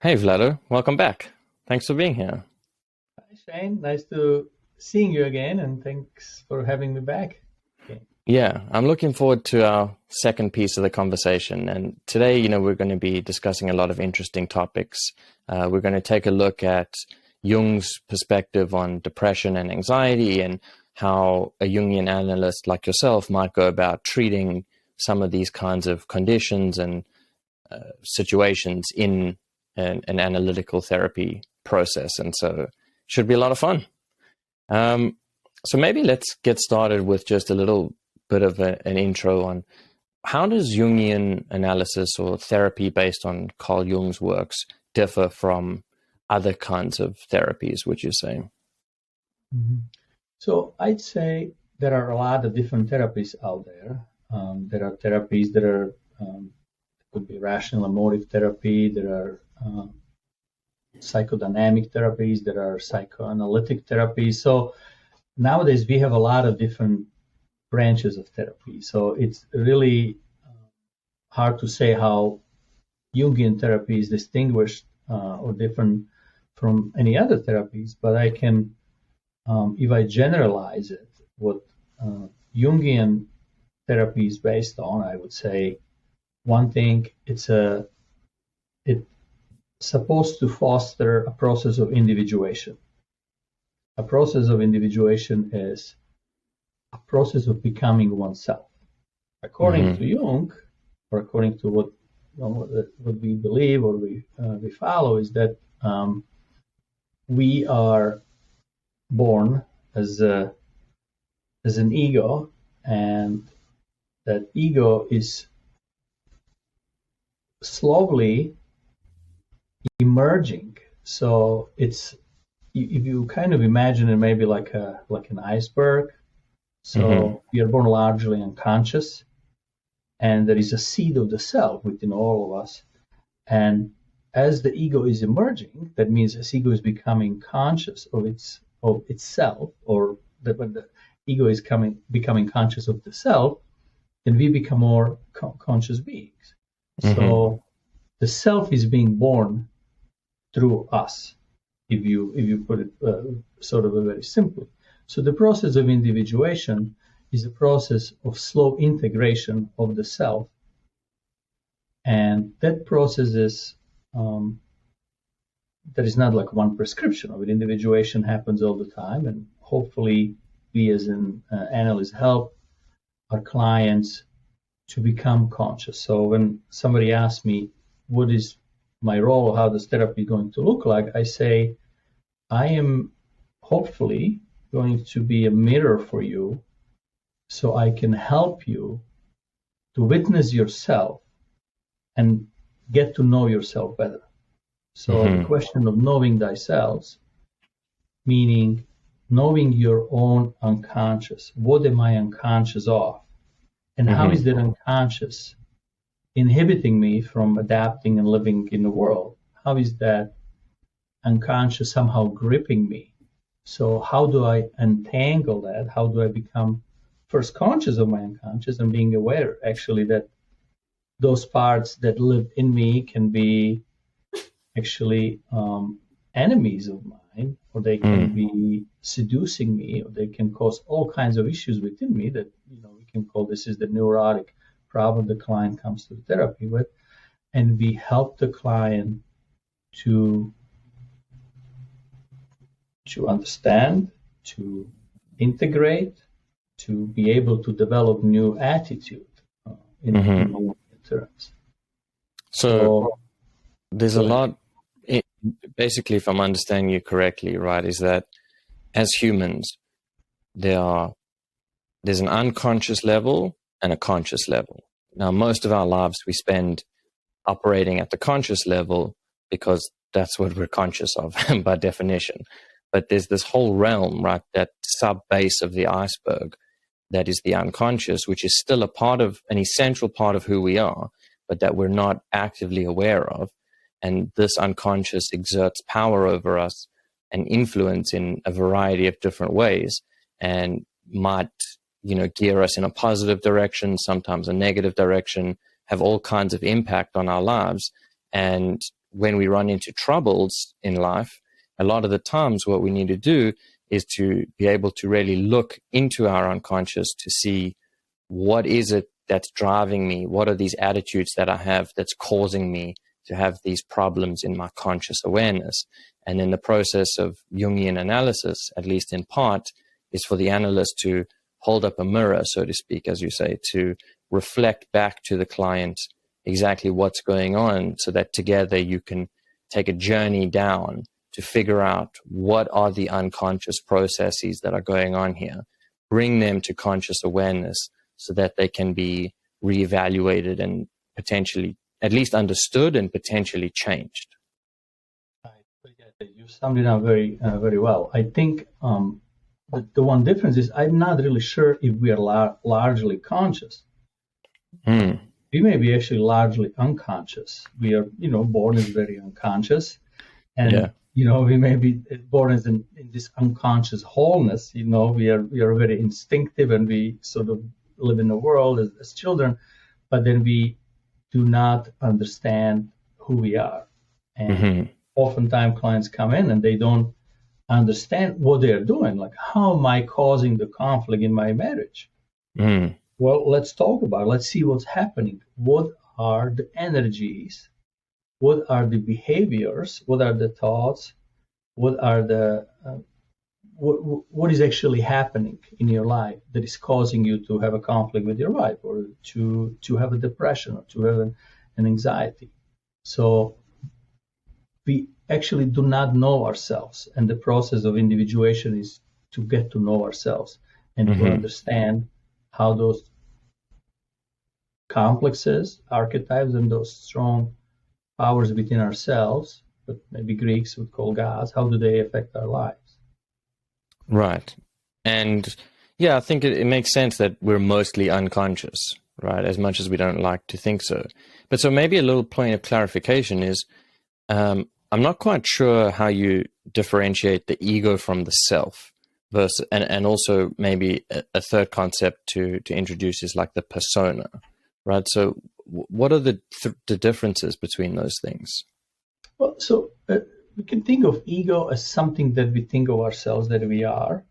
Hey Vlado, welcome back. Thanks for being here. Hi Shane, nice to seeing you again, and thanks for having me back. Okay. Yeah, I'm looking forward to our second piece of the conversation. And today, we're going to be discussing a lot of interesting topics. We're going to take a look at Jung's perspective on depression and anxiety and how a Jungian analyst like yourself might go about treating some of these kinds of conditions and situations in an analytical therapy process. And so it should be a lot of fun. So maybe let's get started with just a little bit of an intro on how does Jungian analysis or therapy based on Carl Jung's works differ from other kinds of therapies, would you say? Mm-hmm. So I'd say there are a lot of different therapies out there. There are therapies that are could be rational emotive therapy. There are psychodynamic therapies. There are psychoanalytic therapies. So nowadays we have a lot of different branches of therapy. So it's really hard to say how Jungian therapy is distinguished or different from any other therapies. But I can, if I generalize it, what Jungian therapy is based on, I would say one thing, it's supposed to foster a process of individuation. A process of individuation is a process of becoming oneself. According to Jung, or according to what we believe or we follow, is that we are born as an ego, and that ego is slowly emerging. So it's, if you kind of imagine it maybe like an iceberg. So we are born largely unconscious, and there is a seed of the self within all of us. And as the ego is emerging, that means as ego is becoming conscious of itself, or when the ego is becoming conscious of the self, then we become more conscious beings. So the self is being born through us, if you put it sort of very simply. So the process of individuation is a process of slow integration of the self, and that process is there is not like one prescription of it. Individuation happens all the time, and hopefully we as an analyst help our clients to become conscious. So when somebody asks me, what is my role, how does therapy going to look like, I say, I am hopefully going to be a mirror for you, so I can help you to witness yourself and get to know yourself better. So the question of knowing thyself, meaning knowing your own unconscious. What am I unconscious of? And how is that unconscious inhibiting me from adapting and living in the world? How is that unconscious somehow gripping me? So how do I untangle that? How do I become first conscious of my unconscious and being aware actually that those parts that live in me can be actually enemies of mine, or they can be seducing me, or they can cause all kinds of issues within me that we can call this is the neurotic problem the client comes to therapy with. And we help the client to understand, to integrate, to be able to develop new attitude in terms. So there's a lot, basically, if I'm understanding you correctly, right, is that as humans, there's an unconscious level and a conscious level. Now, most of our lives we spend operating at the conscious level because that's what we're conscious of by definition. But there's this whole realm, right, that sub-base of the iceberg that is the unconscious, which is still an essential part of who we are, but that we're not actively aware of. And this unconscious exerts power over us and influence in a variety of different ways, and might, gear us in a positive direction, sometimes a negative direction, have all kinds of impact on our lives. And when we run into troubles in life, a lot of the times what we need to do is to be able to really look into our unconscious to see what is it that's driving me? What are these attitudes that I have that's causing me to have these problems in my conscious awareness? And then the process of Jungian analysis, at least in part, is for the analyst to hold up a mirror, so to speak, as you say, to reflect back to the client exactly what's going on, so that together you can take a journey down to figure out what are the unconscious processes that are going on here, bring them to conscious awareness so that they can be reevaluated and potentially at least understood and potentially changed. You summed it up very well. I think the one difference is I'm not really sure if we are largely conscious. We may be actually largely unconscious. We are, born as very unconscious, and we may be born as in this unconscious wholeness. We are very instinctive, and we sort of live in the world as children, but then we do not understand who we are. And oftentimes clients come in and they don't understand what they're doing. Like, how am I causing the conflict in my marriage? Well, let's talk about it. Let's see what's happening. What are the energies? What are the behaviors? What are the thoughts? What are the what is actually happening in your life that is causing you to have a conflict with your wife, or to have a depression, or to have an anxiety? So we actually do not know ourselves, and the process of individuation is to get to know ourselves and to understand how those complexes, archetypes, and those strong powers within ourselves, but maybe Greeks would call gods, how do they affect our lives? Right. And yeah, I think it makes sense that we're mostly unconscious, right? As much as we don't like to think so. But so maybe a little point of clarification is, I'm not quite sure how you differentiate the ego from the self versus, and also maybe a third concept to introduce is like the persona, right? So what are the differences between those things? Well, so we can think of ego as something that we think of ourselves that we are,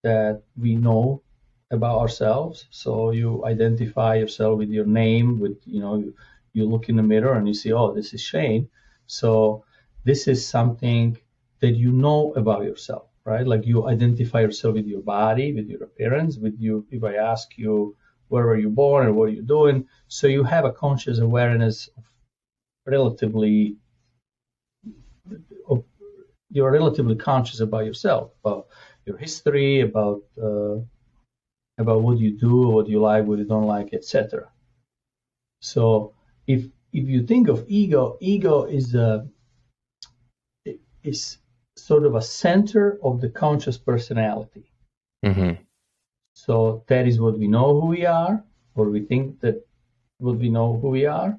that we know about ourselves. So you identify yourself with your name, with, you look in the mirror and you see, oh, this is Shane. So this is something that you know about yourself, right? Like you identify yourself with your body, with your appearance, with you. If I ask you, where were you born and what are you doing? So you have a conscious awareness of you're relatively conscious about yourself, about your history, about what you do, what you like, what you don't like, etc. So if you think of ego is sort of a center of the conscious personality. So that is what we know who we are, or we think that what we know who we are,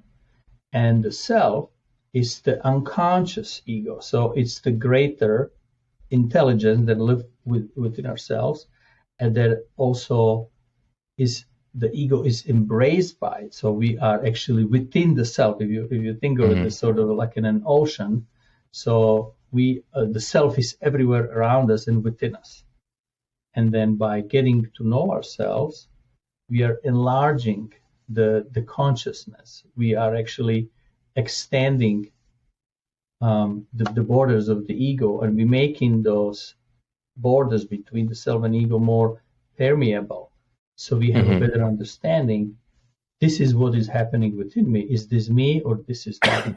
and the self is the unconscious ego. So it's the greater intelligence that lives within ourselves, and that also is the ego is embraced by it. So we are actually within the self. If you think of it as sort of like in an ocean, so the self is everywhere around us and within us. And then by getting to know ourselves, we are enlarging the consciousness. We are actually extending the borders of the ego, and we're making those borders between the self and ego more permeable. So we have a better understanding. This is what is happening within me. Is this me, or this is not?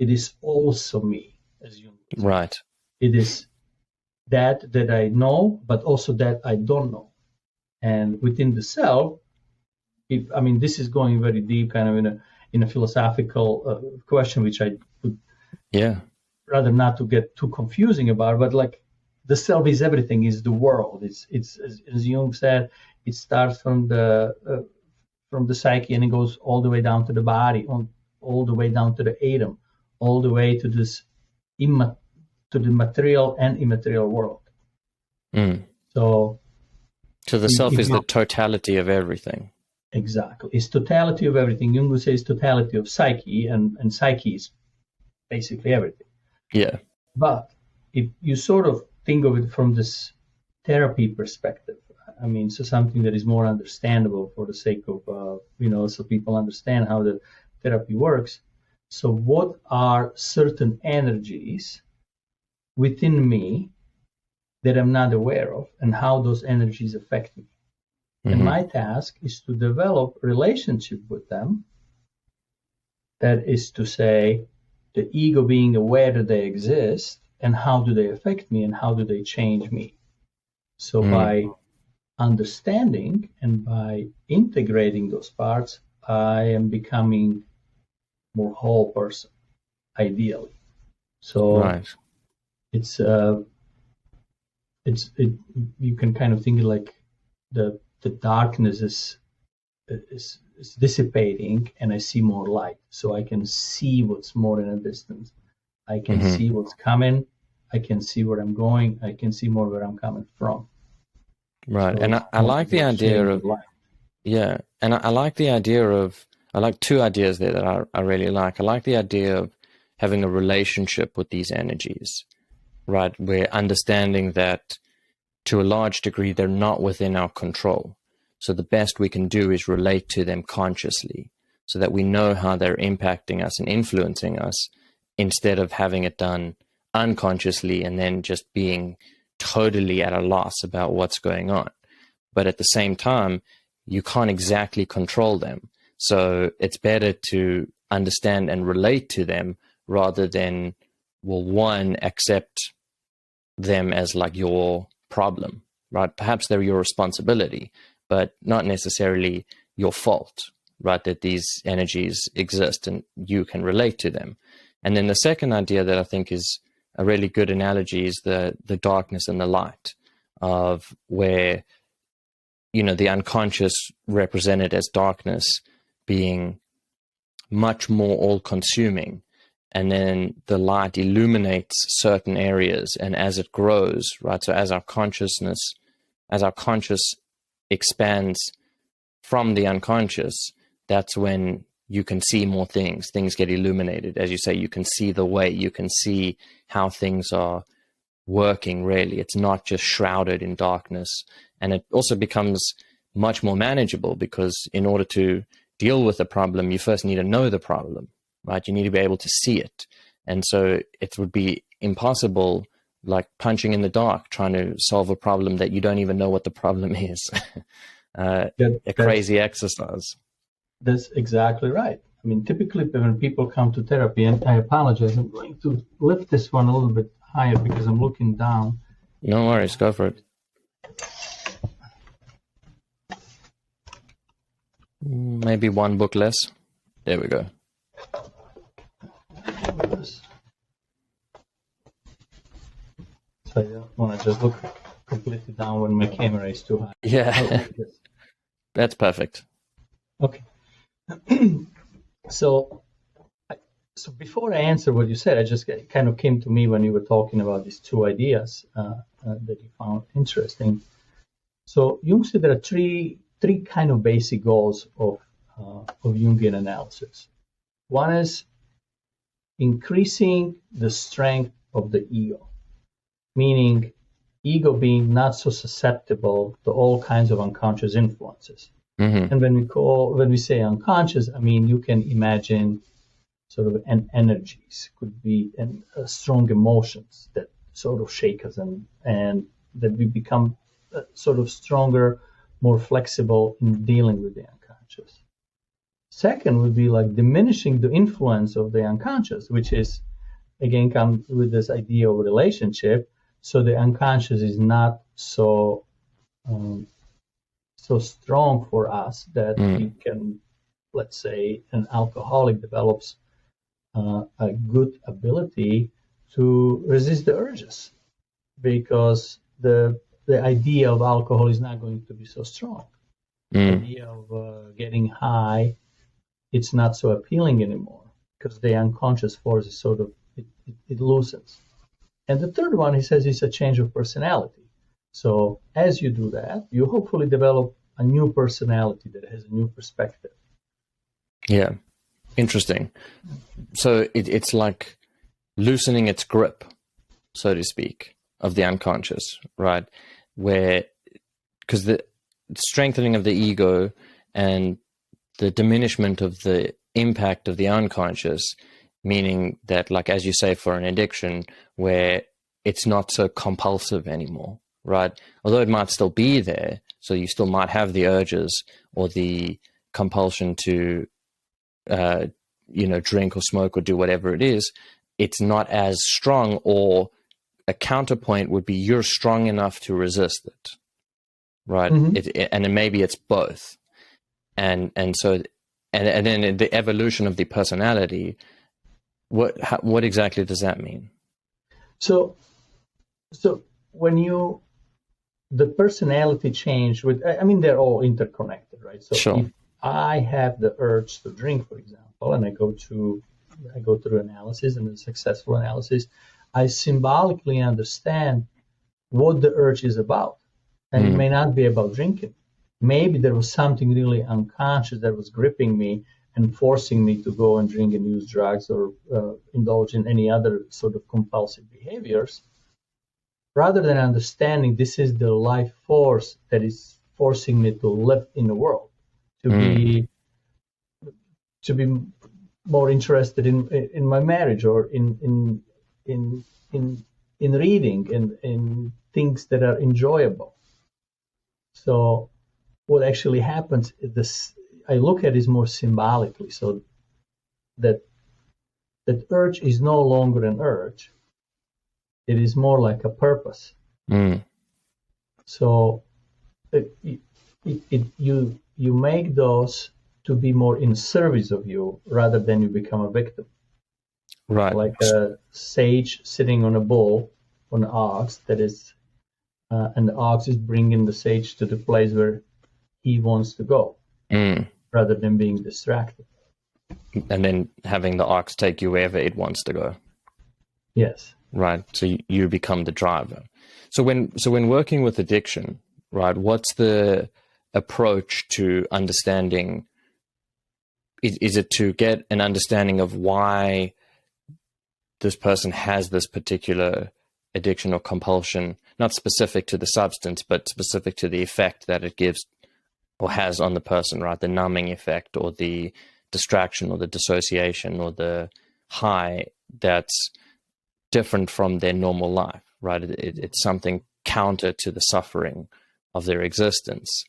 It is also me, as Jung would say. Right. It is that I know, but also that I don't know. And within the self, this is going very deep, kind of in a philosophical question, which I would rather not to get too confusing about. But like, the self is everything, is the world. It's as Jung said, it starts from the psyche, and it goes all the way down to the body, all the way down to the atom, all the way to this to the material and immaterial world. So the self is the totality of everything. Exactly. It's totality of everything. Jung would say it's totality of psyche, and psyche is basically everything. Yeah. But if you sort of think of it from this therapy perspective, I mean, so something that is more understandable for the sake of, so people understand how the therapy works. So what are certain energies within me that I'm not aware of, and how those energies affect me? Mm-hmm. And my task is to develop relationship with them. That is to say, the ego being aware that they exist, and how do they affect me, and how do they change me? So by understanding and by integrating those parts, I am becoming more whole person, ideally. So right. You can kind of think like the darkness is dissipating, and I see more light. So I can see what's more in a distance. I can see what's coming. I can see where I'm going. I can see more where I'm coming from. Right. So and I like the idea of, yeah. And I like the idea of, I like two ideas there that I really like. I like the idea of having a relationship with these energies, right? We're understanding that to a large degree, they're not within our control. So the best we can do is relate to them consciously so that we know how they're impacting us and influencing us, instead of having it done unconsciously and then just being totally at a loss about what's going on. But at the same time, you can't exactly control them. So it's better to understand and relate to them rather than, well, one, accept them as like your problem, right? Perhaps they're your responsibility, but not necessarily your fault, right? That these energies exist and you can relate to them. And then the second idea that I think is a really good analogy is the darkness and the light, of where, the unconscious represented as darkness being much more all-consuming, and then the light illuminates certain areas, and as it grows, right? So as our conscious expands from the unconscious, that's when you can see more things. Things get illuminated. As you say, you can see the way, you can see how things are working, really. It's not just shrouded in darkness. And it also becomes much more manageable, because in order to deal with the problem, you first need to know the problem, right? You need to be able to see it. And so it would be impossible, like punching in the dark, trying to solve a problem that you don't even know what the problem is. A crazy exercise. That's exactly right. I mean, typically when people come to therapy, and I apologize, I'm going to lift this one a little bit higher because I'm looking down. No worries, go for it. Maybe one book less. There we go. So I don't want to just look completely down when my camera is too high. Yeah, that's perfect. Okay. So before I answer what you said, it kind of came to me when you were talking about these two ideas that you found interesting. So Jung said there are three kind of basic goals of Jungian analysis. One is increasing the strength of the ego, meaning ego being not so susceptible to all kinds of unconscious influences. Mm-hmm. And when we say unconscious, I mean, you can imagine sort of energies, could be strong emotions that sort of shake us, and that we become sort of stronger, more flexible in dealing with the unconscious. Second would be like diminishing the influence of the unconscious, which is, again, comes with this idea of relationship. So the unconscious is not so strong for us that we can, let's say, an alcoholic develops a good ability to resist the urges, because the idea of alcohol is not going to be so strong. The idea of getting high, it's not so appealing anymore, because the unconscious force is sort of, it loosens. And the third one, he says, is a change of personality. So as you do that, you hopefully develop a new personality that has a new perspective. Yeah, interesting. So it's like loosening its grip, so to speak, of the unconscious, right? Because the strengthening of the ego and the diminishment of the impact of the unconscious, meaning that, like, as you say, for an addiction, where it's not so compulsive anymore, right? Although it might still be there, so you still might have the urges or the compulsion to, drink or smoke or do whatever it is, it's not as strong, or a counterpoint would be you're strong enough to resist it, right? And then maybe it's both. And then the evolution of the personality, what exactly does that mean? So when the personality change they're all interconnected, right? So sure. If I have the urge to drink, for example, and I go through analysis, and a successful analysis, I symbolically understand what the urge is about. And it may not be about drinking. Maybe there was something really unconscious that was gripping me and forcing me to go and drink and use drugs or indulge in any other sort of compulsive behaviors, rather than understanding this is the life force that is forcing me to live in the world, to be more interested in my marriage, or in reading, and in things that are enjoyable. So what actually happens is this, I look at it more symbolically, so that urge is no longer an urge. It is more like a purpose. So you make those to be more in service of you, rather than you become a victim. Right. Like a sage sitting on a bull, on an ox, that is, and the ox is bringing the sage to the place where he wants to go, rather than being distracted. And then having the ox take you wherever it wants to go. Yes. Right. So you become the driver. So when working with addiction, right, what's the approach to understanding? Is it to get an understanding of why this person has this particular addiction or compulsion, not specific to the substance, but specific to the effect that it gives or has on the person, right? The numbing effect, or the distraction, or the dissociation, or the high that's different from their normal life, right? It's something counter to the suffering of their existence.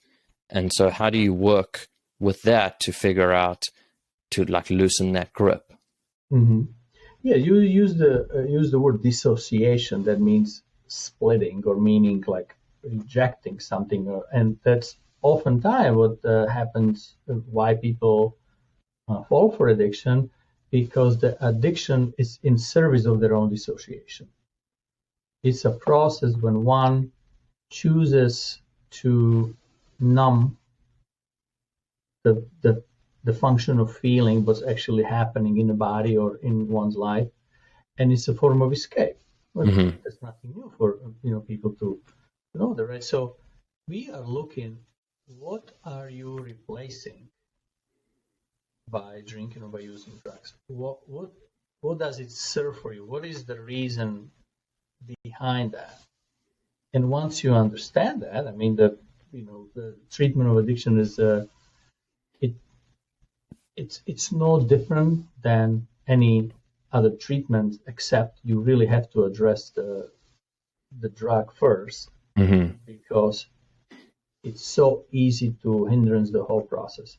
And so how do you work with that to figure out, to like loosen that grip? Yeah, you use the word dissociation. That means splitting, or meaning like rejecting something, and that's oftentimes what happens, why people fall for addiction, because the addiction is in service of their own dissociation. It's a process when one chooses to numb the function of feeling what's actually happening in the body or in one's life, and it's a form of escape. Well, there's nothing new for people to know that, right? So we are looking, what are you replacing by drinking or by using drugs? What does it serve for you? What is the reason behind that? And once you understand that, the treatment of addiction is it's no different than any other treatment, except you really have to address the drug first, because it's so easy to hindrance the whole process.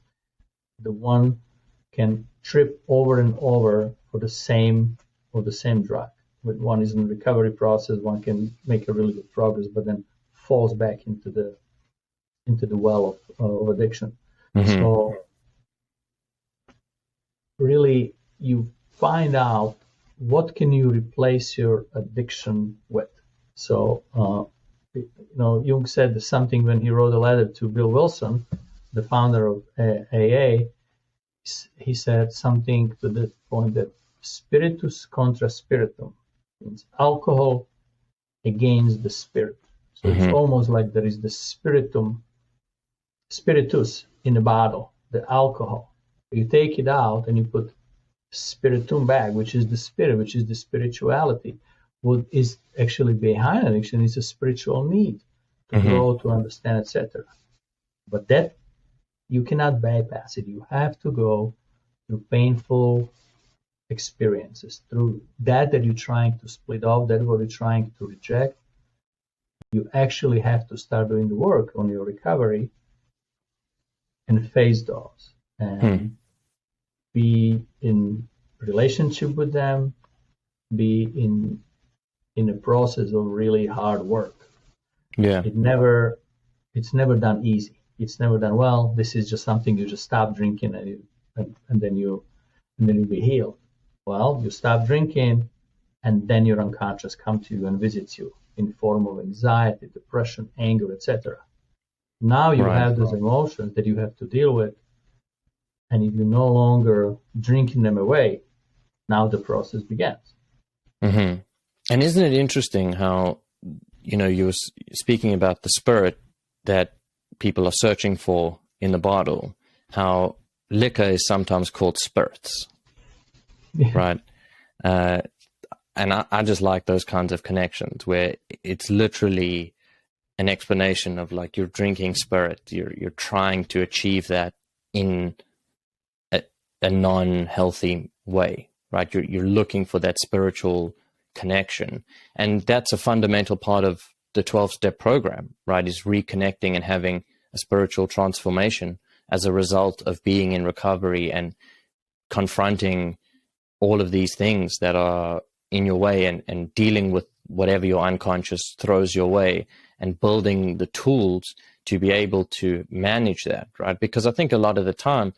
The one can trip over and over for the same drug. When one is in the recovery process, one can make a really good progress, but then falls back into the well of addiction. So really, you find out what can you replace your addiction with. So Jung said something when he wrote a letter to Bill Wilson, the founder of AA. He said something to the point that spiritus contra spiritum means alcohol against the spirit. So it's almost like there is the spiritus in the bottle, the alcohol. You take it out and you put spiritum back, which is the spirit, which is the spirituality. What is actually behind addiction is a spiritual need to grow, to understand, etc. But that you cannot bypass it. You have to go through painful experiences, through that you're trying to split off, that what you're trying to reject. You actually have to start doing the work on your recovery and face those and be in relationship with them, be in a process of really hard work. Yeah. It's never done easy. It's never done, well, this is just something you just stop drinking and then you'll be healed. Well, you stop drinking and then your unconscious comes to you and visits you in form of anxiety, depression, anger, etc. Now you have those emotions that you have to deal with, and if you're no longer drinking them away, now the process begins. And isn't it interesting how, you were speaking about the spirit that people are searching for in the bottle, how liquor is sometimes called spirits, right? And I just like those kinds of connections where it's literally an explanation of like you're drinking spirit, you're trying to achieve that in a non-healthy way, right? You're looking for that spiritual connection, and that's a fundamental part of the 12-step program, right? Is reconnecting and having a spiritual transformation as a result of being in recovery and confronting all of these things that are in your way and dealing with whatever your unconscious throws your way and building the tools to be able to manage that, right? Because I think a lot of the time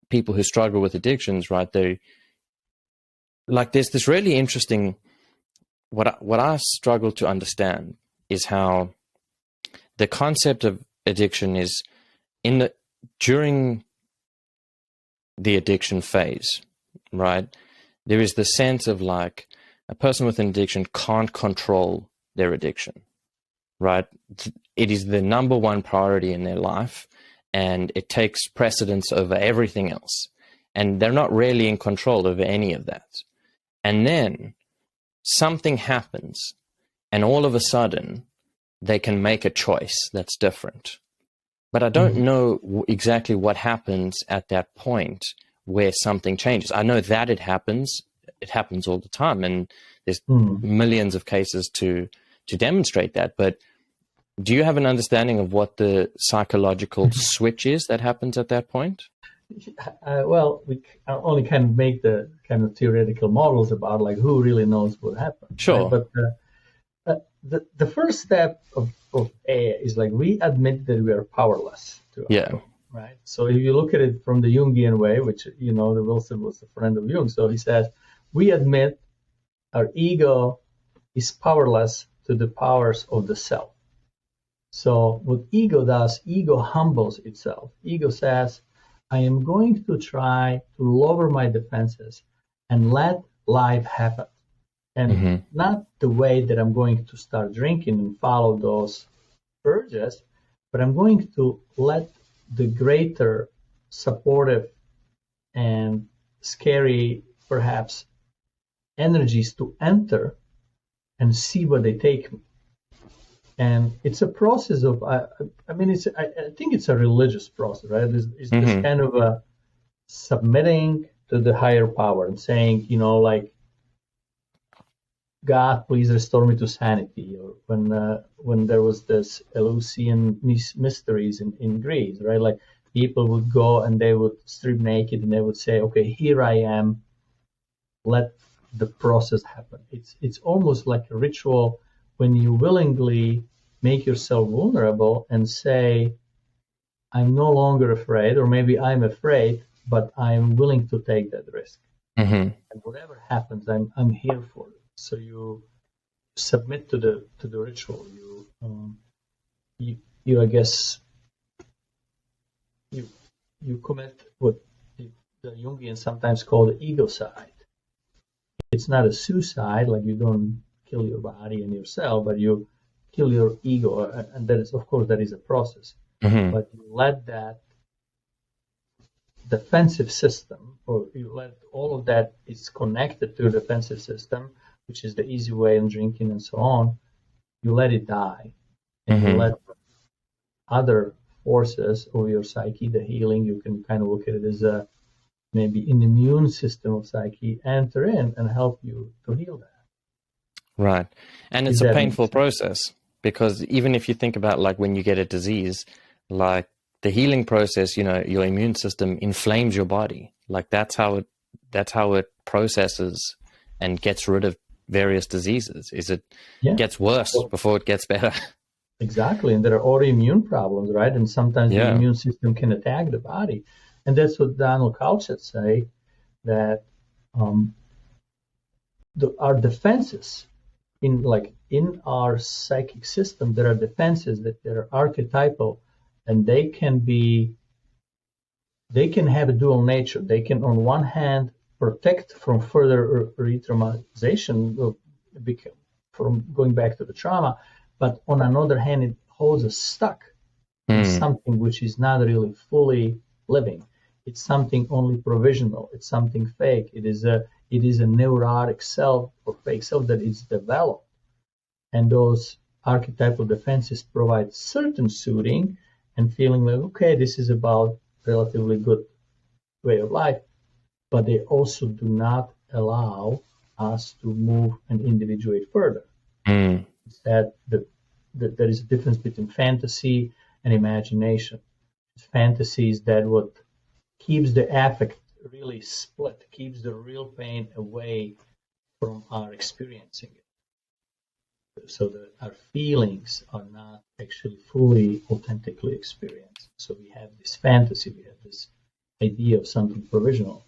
people who struggle with addictions, right, they like there's this really interesting what I struggle to understand is how the concept of addiction is during the addiction phase, right? There is the sense of like a person with an addiction can't control their addiction, right? It is the number one priority in their life, and it takes precedence over everything else. And they're not really in control over any of that. And then something happens, and all of a sudden they can make a choice that's different. But I don't know exactly what happens at that point where something changes. I know that it happens all the time, and there's millions of cases to demonstrate that. But do you have an understanding of what the psychological switch is that happens at that point? Well, we only can make the kind of theoretical models about like who really knows what happened. Sure. Right? But the first step of A is like we admit that we are powerless to alcohol, right? So if you look at it from the Jungian way, which the Wilson was a friend of Jung, so he says we admit our ego is powerless to the powers of the self. So what ego does, ego humbles itself. Ego says, I am going to try to lower my defenses and let life happen. And not the way that I'm going to start drinking and follow those urges, but I'm going to let the greater supportive and scary, perhaps, energies to enter and see where they take me. And it's a process of, I think it's a religious process, right? It's this kind of a submitting to the higher power and saying, like, God, please restore me to sanity. Or when there was this Eleusinian mysteries in Greece, right? Like people would go and they would strip naked and they would say, okay, here I am. Let the process happen. It's almost like a ritual when you willingly make yourself vulnerable and say, I'm no longer afraid, or maybe I'm afraid, but I'm willing to take that risk. And whatever happens, I'm here for it. So you submit to the ritual. You I guess you commit what the Jungians sometimes call the ego-cide. It's not a suicide, like you don't kill your body and yourself, but you kill your ego, and that is, of course, that is a process. But you let that defensive system, or you let all of that is connected to the defensive system, which is the easy way in drinking and so on, you let it die. And you let other forces of your psyche, the healing, you can kind of look at it as maybe an immune system of psyche, enter in and help you to heal that. Right. And it's a painful process, because even if you think about like when you get a disease, like the healing process, you know, your immune system inflames your body. Like that's how it processes and gets rid of various diseases. It gets worse before it gets better. Exactly. And there are autoimmune problems, right? And sometimes the immune system can attack the body. And that's what Donald Schultz say, that our defenses in our psychic system, there are defenses that are archetypal, and they can have a dual nature. They can, on one hand, protect from further re-traumatization, from going back to the trauma, but on another hand, it holds us stuck in something which is not really fully living. It's something only provisional. It's something fake. It is a neurotic self or fake self that is developed. And those archetypal defenses provide certain soothing and feeling like, okay, this is about relatively good way of life, but they also do not allow us to move and individuate further. It's that there is a difference between fantasy and imagination. Fantasy is that what keeps the affect really split, keeps the real pain away from our experiencing it, so that our feelings are not actually fully, authentically experienced. So we have this fantasy, we have this idea of something provisional,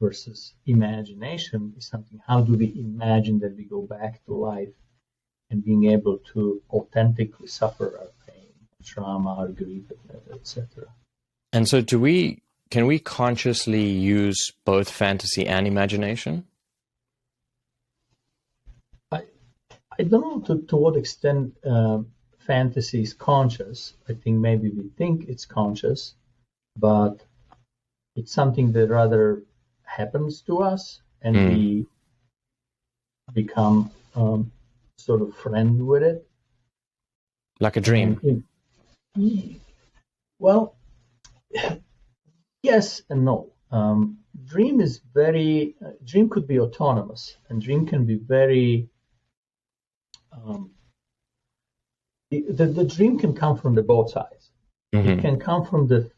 versus imagination is something, how do we imagine that we go back to life and being able to authentically suffer our pain, trauma, our grief, etc. And so can we consciously use both fantasy and imagination? I don't know to what extent fantasy is conscious. I think maybe we think it's conscious, but it's something that rather happens to us, and we become sort of friend with it. Like a dream? Well, yes and no. Dream could be autonomous, and dream can be very, the dream can come from the both sides. It can come from the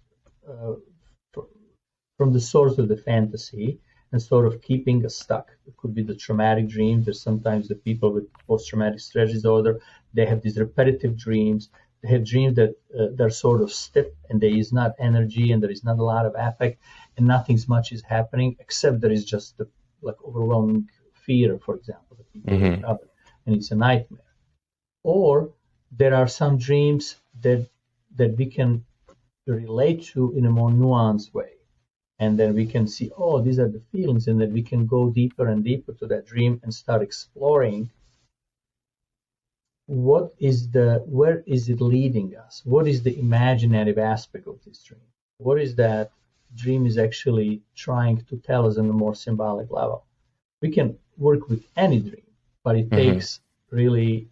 source of the fantasy and sort of keeping us stuck. It could be the traumatic dreams. There's sometimes the people with post-traumatic stress disorder, they have these repetitive dreams. They have dreams that they're sort of stiff, and there is not energy, and there is not a lot of affect, and nothing much is happening, except there is just like overwhelming fear, for example, that people wake up, and it's a nightmare. Or there are some dreams that we can relate to in a more nuanced way. And then we can see, oh, these are the feelings, and then we can go deeper and deeper to that dream and start exploring where is it leading us? What is the imaginative aspect of this dream? What is that dream is actually trying to tell us on a more symbolic level? We can work with any dream, but it takes really,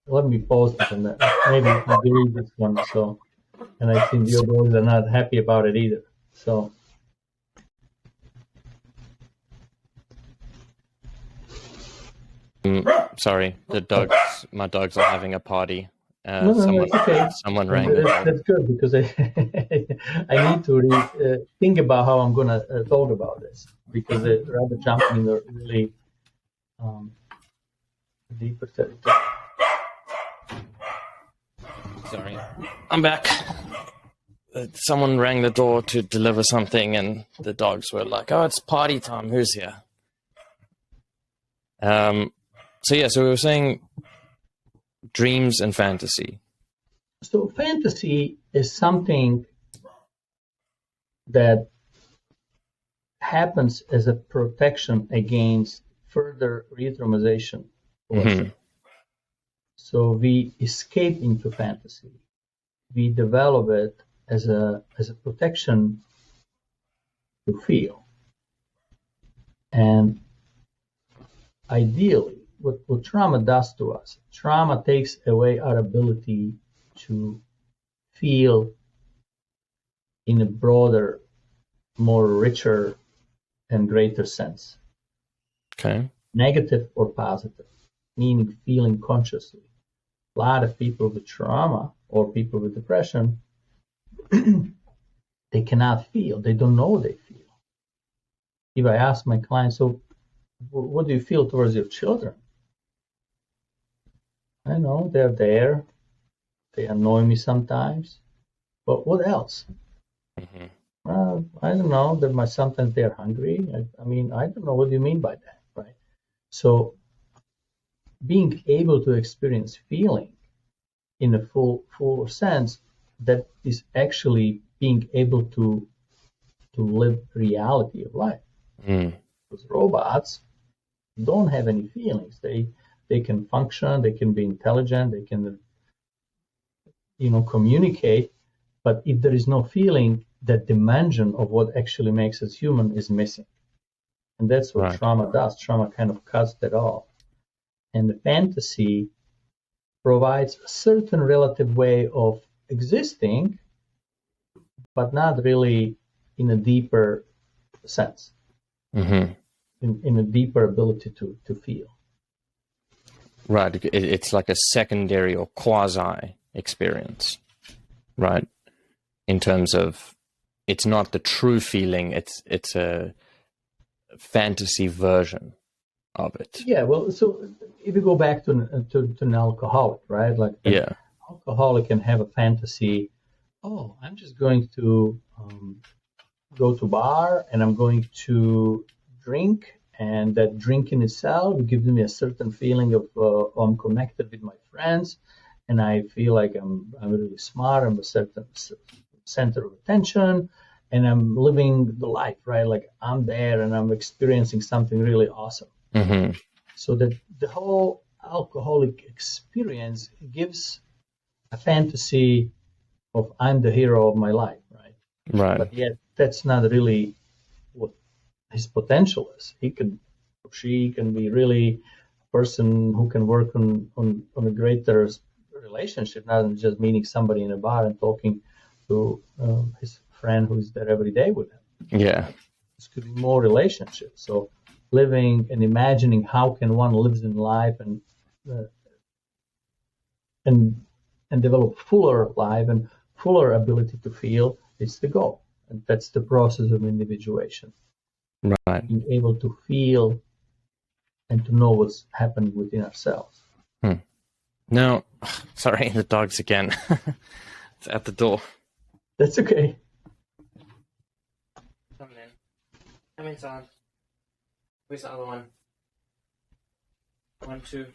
let me pause this and maybe you can delete this one. So, and I think your boys are not happy about it either. So, sorry, my dogs are having a party. No, it's okay. Someone rang the dog. That's good, because I need to think about how I'm going to talk about this, because rather jumping in a really deeper territory. Sorry, I'm back. Someone rang the door to deliver something, and the dogs were like, "Oh, it's party time. Who's here?" So we were saying dreams and fantasy. So fantasy is something that happens as a protection against further re-traumatization. So we escape into fantasy. We develop it as a protection to feel. And ideally, what trauma does to us, trauma takes away our ability to feel in a broader, more richer and greater sense. Okay. Negative or positive, meaning feeling consciously. A lot of people with trauma or people with depression, they cannot feel. They don't know they feel. If I ask my clients, so what do you feel towards your children? I know they're there. They annoy me sometimes. But what else? Mm-hmm. I don't know. Sometimes they're hungry. I mean, I don't know. What do you mean by that, right? So being able to experience feeling in a full sense, that is actually being able to live reality of life. Mm. Because robots don't have any feelings. They can function, they can be intelligent, they can communicate, but if there is no feeling, that dimension of what actually makes us human is missing. And that's what trauma does. Trauma kind of cuts that off. And the fantasy provides a certain relative way of existing, but not really in a deeper sense, mm-hmm. in a deeper ability to feel. Right. It's like a secondary or quasi experience, right? In terms of, it's not the true feeling, it's a fantasy version of it. Yeah, well, so if you go back to an alcoholic, right? Like an alcoholic can have a fantasy, oh, I'm just going to go to bar and I'm going to drink, and that drink in itself gives me a certain feeling of I'm connected with my friends, and I feel like I'm really smart, I'm a certain center of attention, and I'm living the life, right? Like I'm there and I'm experiencing something really awesome. Mm-hmm. So that the whole alcoholic experience gives a fantasy of I'm the hero of my life, right? Right. But yet that's not really what his potential is. He can, or she can be really a person who can work on a greater relationship, not just meeting somebody in a bar and talking to his friend who's there every day with him. Yeah. This could be more relationships. So living and imagining how can one live in life and develop fuller life and fuller ability to feel is the goal. And that's the process of individuation. Right. Being able to feel and to know what's happening within ourselves. Now, sorry, the dogs again. It's at the door. That's okay. Come in. Come inside. Where's the other one? 1, 2.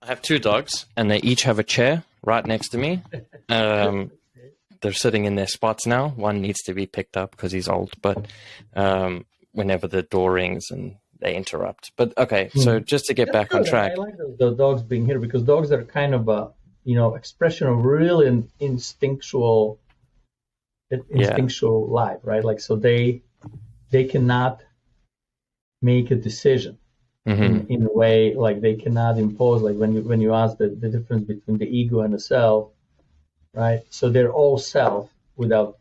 I have 2 dogs, and they each have a chair right next to me. They're sitting in their spots now. One needs to be picked up because he's old, but whenever the door rings and they interrupt. But okay, so just to get That's back good. on track. I like the dogs being here because dogs are kind of a expression of really instinctual life, right? Like so they cannot make a decision. Mm-hmm. In a way, like they cannot impose, like when you ask the difference between the ego and the self, right? So they're all self without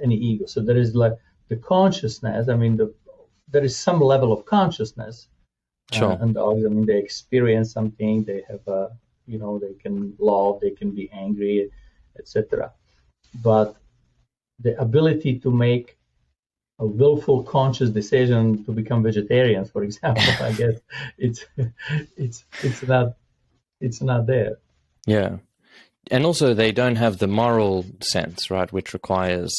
any ego. So there is like the consciousness. I mean, there is some level of consciousness. Sure. And dogs, I mean, they experience something. They have they can love, they can be angry, etc. But the ability to make a willful, conscious decision to become vegetarians, for example, I guess it's not there. Yeah. And also they don't have the moral sense, right, which requires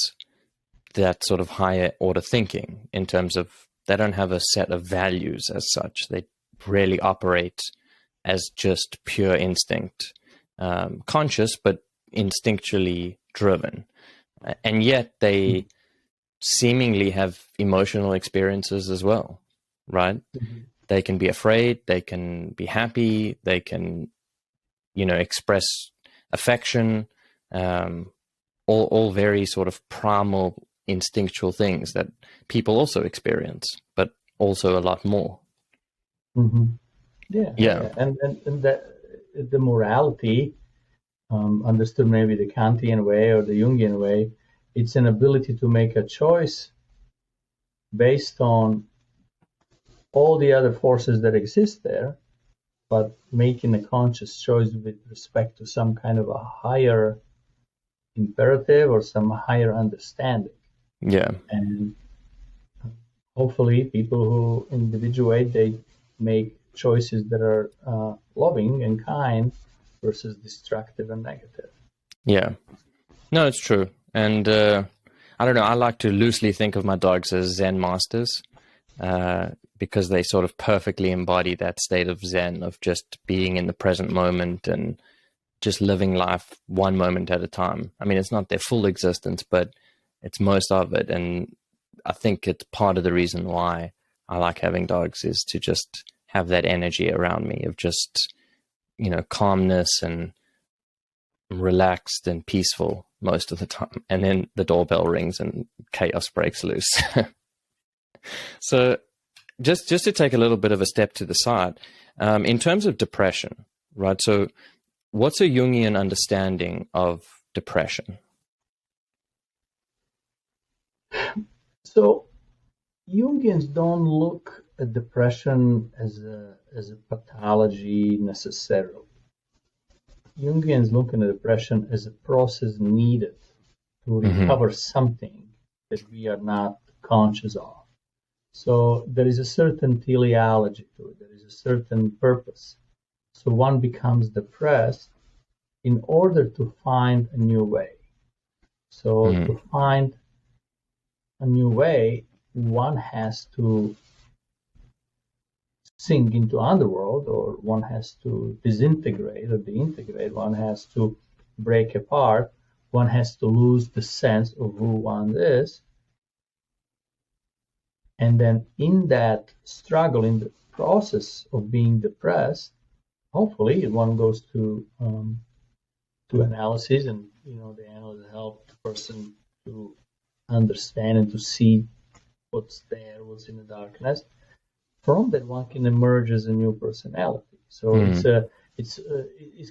that sort of higher order thinking in terms of they don't have a set of values as such. They really operate as just pure instinct, conscious, but instinctually driven. And yet they seemingly have emotional experiences as well. right? Mm-hmm. They can be afraid, they can be happy, they can, express affection, all very sort of primal, instinctual things that people also experience, but also a lot more. Mm-hmm. Yeah. Yeah. And that the morality, understood maybe the Kantian way or the Jungian way, it's an ability to make a choice based on all the other forces that exist there, but making a conscious choice with respect to some kind of a higher imperative or some higher understanding. Yeah. And hopefully people who individuate, they make choices that are loving and kind versus destructive and negative. Yeah. No, it's true. And I don't know, I like to loosely think of my dogs as Zen masters, because they sort of perfectly embody that state of Zen, of just being in the present moment and just living life one moment at a time. I mean, it's not their full existence, but it's most of it. And I think it's part of the reason why I like having dogs, is to just have that energy around me of just, calmness and relaxed and peaceful most of the time. And then the doorbell rings and chaos breaks loose. So just to take a little bit of a step to the side, in terms of depression, right? So what's a Jungian understanding of depression? So Jungians don't look at depression as a pathology necessarily. Jungians look at depression as a process needed to recover something that we are not conscious of. So there is a certain teleology to it. There is a certain purpose. So one becomes depressed in order to find a new way. So to find a new way, one has to sink into underworld, or one has to disintegrate or deintegrate, one has to break apart, one has to lose the sense of who one is. And then in that struggle, in the process of being depressed, hopefully one goes to analysis, and the analyst help the person to understand and to see what's there, what's in the darkness. From that, one can emerge as a new personality. So it's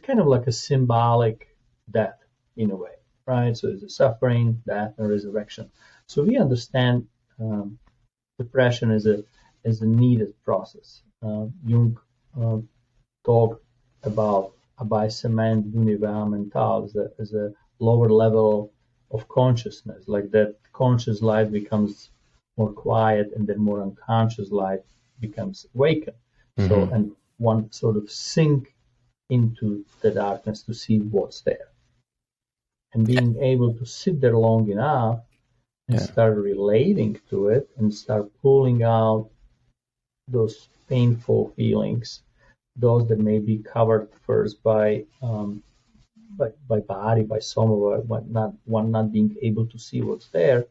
kind of like a symbolic death in a way, right? So there's a suffering, death, and resurrection. So we understand depression as a needed process. Jung talked about abaissement d'univers mental as a lower level of consciousness, like that conscious life becomes more quiet, and then more unconscious life becomes awakened. So, and one sort of sink into the darkness to see what's there. And being able to sit there long enough and start relating to it and start pulling out those painful feelings, those that may be covered first by body, by soma, one not being able to see what's there.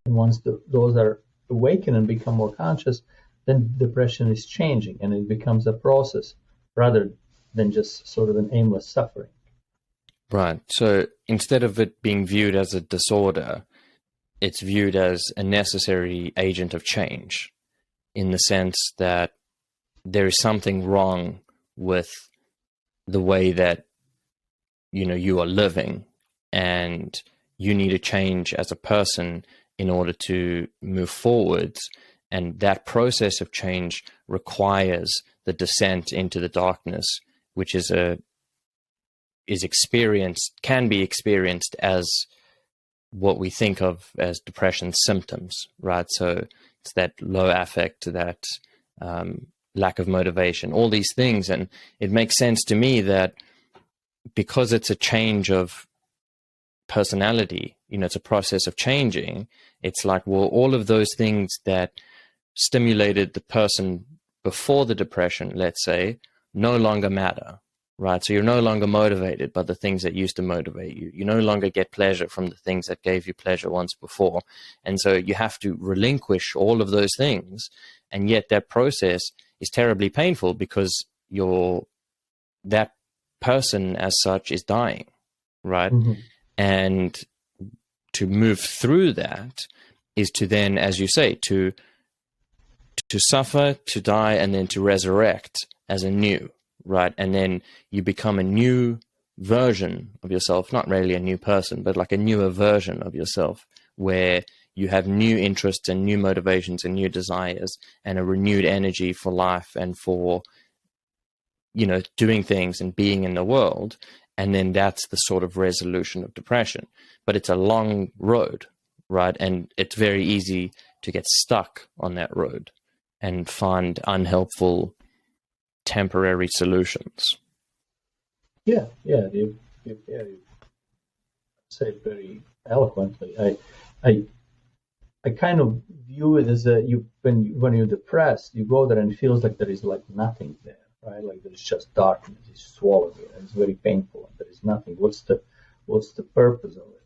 And once those are awakened and become more conscious, then depression is changing, and it becomes a process rather than just sort of an aimless suffering. Right. So instead of it being viewed as a disorder, it's viewed as a necessary agent of change, in the sense that there is something wrong with the way that you are living, and you need to change as a person in order to move forwards. And that process of change requires the descent into the darkness, which can be experienced as what we think of as depression symptoms, right? So it's that low affect, that lack of motivation, all these things. And it makes sense to me that because it's a change of personality, it's a process of changing. It's like, well, all of those things that stimulated the person before the depression, let's say, no longer matter, right? So you're no longer motivated by the things that used to motivate you. You no longer get pleasure from the things that gave you pleasure once before. And so you have to relinquish all of those things and yet that process is terribly painful because that person as such is dying, right? Mm-hmm. And to move through that is to then, as you say, to suffer, to die, and then to resurrect as a new, right? And then you become a new version of yourself, not really a new person, but like a newer version of yourself, where you have new interests and new motivations and new desires and a renewed energy for life and for, doing things and being in the world. And then that's the sort of resolution of depression. But it's a long road, right? And it's very easy to get stuck on that road and find unhelpful temporary solutions. Yeah, you say it very eloquently. I kind of view it as when you're depressed, you go there and it feels like there is like nothing there, right? Like there's just darkness, you swallow it, and it's very painful, and there is nothing. What's the purpose of it?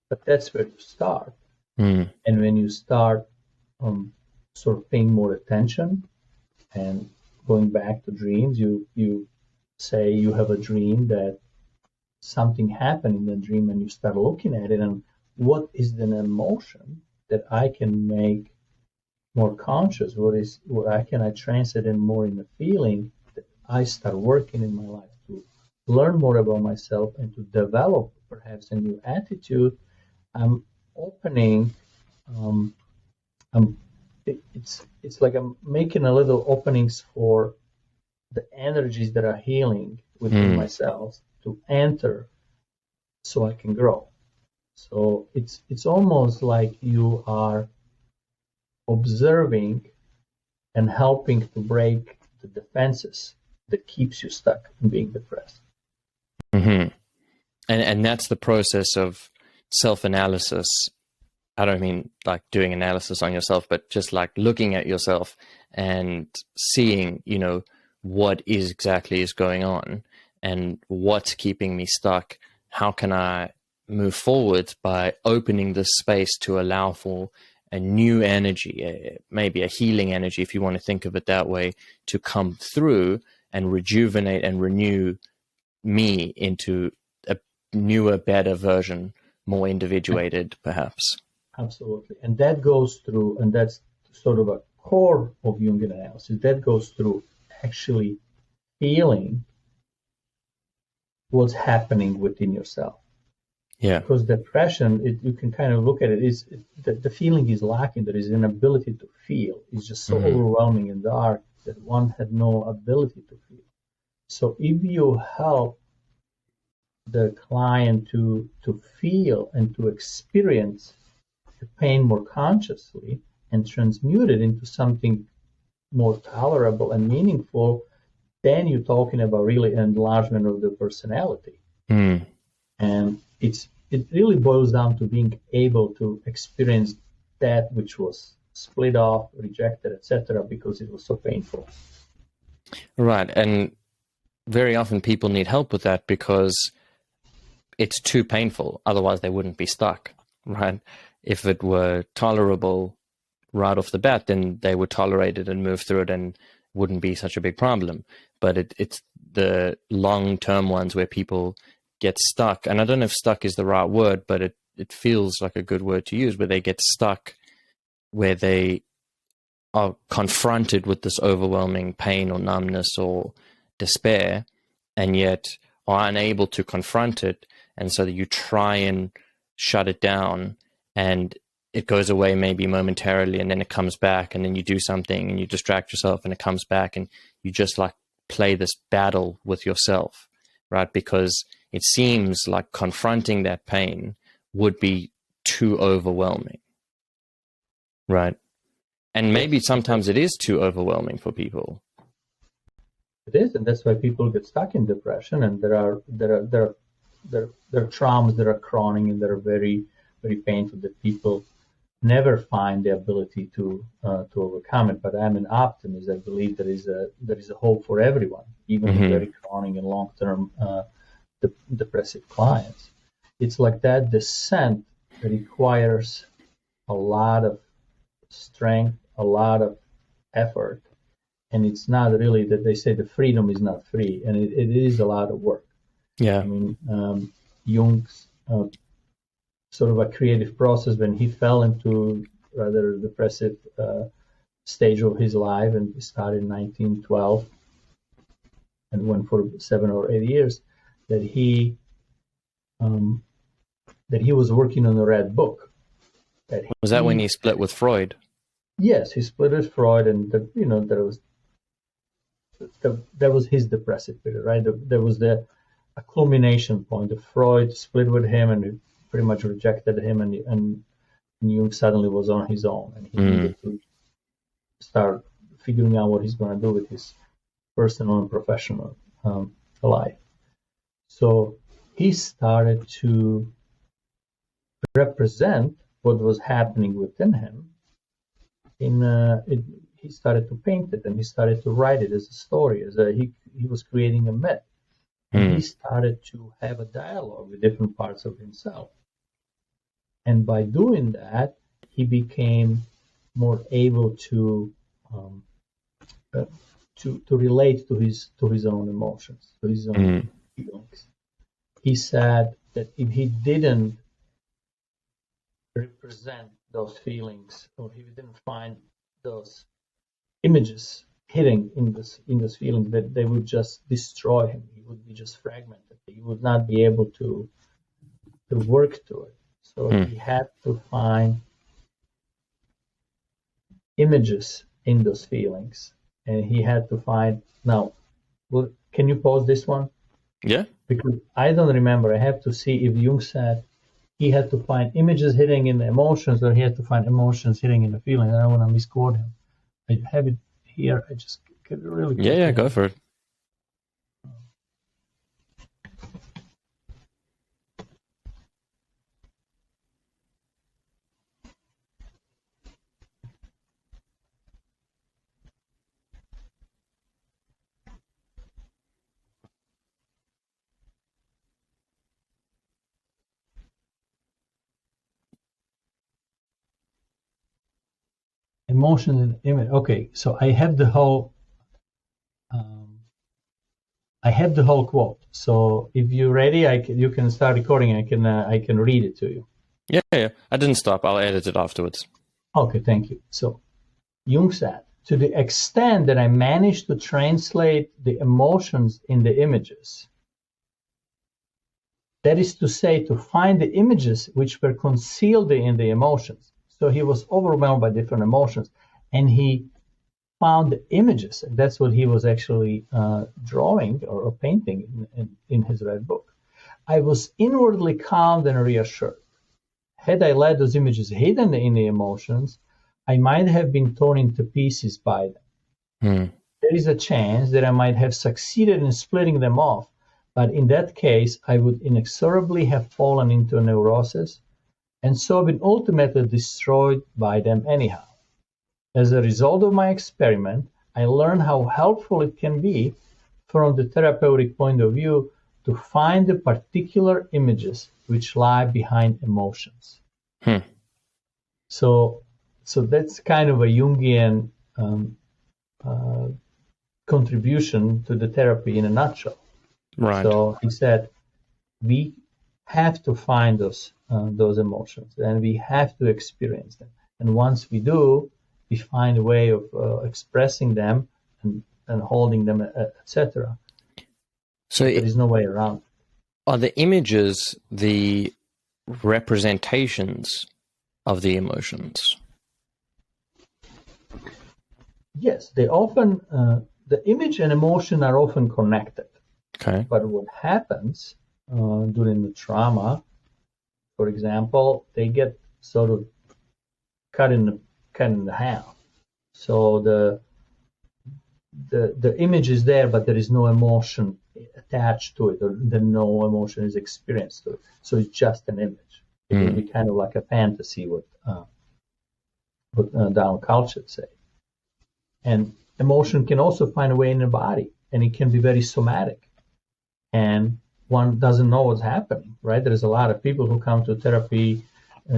But that's where you start. And when you start sort of paying more attention and going back to dreams, you say you have a dream that something happened in the dream, and you start looking at it, and what is an emotion that I can make more conscious? How can I translate it more in the feeling that I start working in my life to learn more about myself and to develop perhaps a new attitude? I'm opening. It's like I'm making a little openings for the energies that are healing within myself to enter, so I can grow. So it's almost like you are observing and helping to break the defenses that keeps you stuck in being depressed. Mm-hmm. And that's the process of self-analysis. I don't mean like doing analysis on yourself, but just like looking at yourself and seeing, what exactly is going on and what's keeping me stuck. How can I move forward by opening this space to allow for a new energy, maybe a healing energy, if you want to think of it that way, to come through and rejuvenate and renew me into a newer, better version, more individuated, perhaps. Absolutely. And that goes through, and that's sort of a core of Jungian analysis, that goes through actually feeling what's happening within yourself. Yeah. Because depression, you can kind of look at it, the feeling is lacking. There is an ability to feel. It's just so overwhelming and dark that one had no ability to feel. So if you help the client to feel and to experience the pain more consciously and transmute it into something more tolerable and meaningful, then you're talking about really enlargement of the personality. And it really boils down to being able to experience that which was split off, rejected, etc., because it was so painful. Right. And very often people need help with that because it's too painful. Otherwise they wouldn't be stuck, right? If it were tolerable right off the bat, then they would tolerate it and move through it and wouldn't be such a big problem. But it's the long-term ones where people get stuck. And I don't know if stuck is the right word, but it feels like a good word to use, where they get stuck, where they are confronted with this overwhelming pain or numbness or despair, and yet are unable to confront it. And so that you try and shut it down, and it goes away maybe momentarily, and then it comes back, and then you do something and you distract yourself and it comes back, and you just like play this battle with yourself, right? Because it seems like confronting that pain would be too overwhelming, right? And maybe sometimes it is too overwhelming for people. It is, and that's why people get stuck in depression. And there are traumas that are chronic and that are very, very painful that people never find the ability to overcome it. But I'm an optimist. I believe there is a hope for everyone, even the very chronic and long-term depressive clients. It's like that descent that requires a lot of strength, a lot of effort, and it's not really that they say the freedom is not free, and it is a lot of work. Yeah. I mean, Jung's sort of a creative process when he fell into rather depressive stage of his life, and he started in 1912 and went for 7 or 8 years, that he was working on a red book. Was that when he split with Freud? Yes, he split with Freud, and that was his depressive period, right? There was a culmination point. Freud split with him and pretty much rejected him, and Jung suddenly was on his own, and he needed to start figuring out what he's going to do with his personal and professional life. So he started to represent what was happening within him. He started to paint it, and he started to write it as a story. He was creating a myth. And he started to have a dialogue with different parts of himself. And by doing that, he became more able to relate to his own emotions, to his own feelings. He said that if he didn't represent those feelings, or if he didn't find those images hitting in those feelings, that they would just destroy him. He would be just fragmented. He would not be able to work to it. So he had to find images in those feelings, and he had to find. Now, can you pause this one? Yeah. Because I don't remember. I have to see if Jung said he had to find images hitting in the emotions, or he had to find emotions hitting in the feelings. I don't want to misquote him. I have it here. I just get really. Yeah, go for it. Emotion and image. Okay, so I have the whole. I have the whole quote. So if you're ready, you can start recording. I can read it to you. Yeah. I didn't stop. I'll edit it afterwards. Okay, thank you. So Jung said, to the extent that I managed to translate the emotions in the images, that is to say, to find the images which were concealed in the emotions. So he was overwhelmed by different emotions, and he found the images. And that's what he was actually drawing or painting in his red book. I was inwardly calmed and reassured. Had I let those images hidden in the emotions, I might have been torn into pieces by them. There is a chance that I might have succeeded in splitting them off, but in that case, I would inexorably have fallen into a neurosis, and so been ultimately destroyed by them anyhow. As a result of my experiment, I learned how helpful it can be, from the therapeutic point of view, to find the particular images which lie behind emotions. So that's kind of a Jungian contribution to the therapy in a nutshell. Right. So he said, we have to find those emotions, and we have to experience them. And once we do, we find a way of expressing them and holding them, etc. So there is no way around. Are the images the representations of the emotions? Yes, they often, the image and emotion are often connected. Okay. But what happens during the trauma, for example, they get sort of cut in half. So the image is there, but there is no emotion attached to it, or no emotion is experienced to it. So it's just an image. It would be kind of like a fantasy, what down culture say. And emotion can also find a way in the body, and it can be very somatic. And one doesn't know what's happening, right? There's a lot of people who come to therapy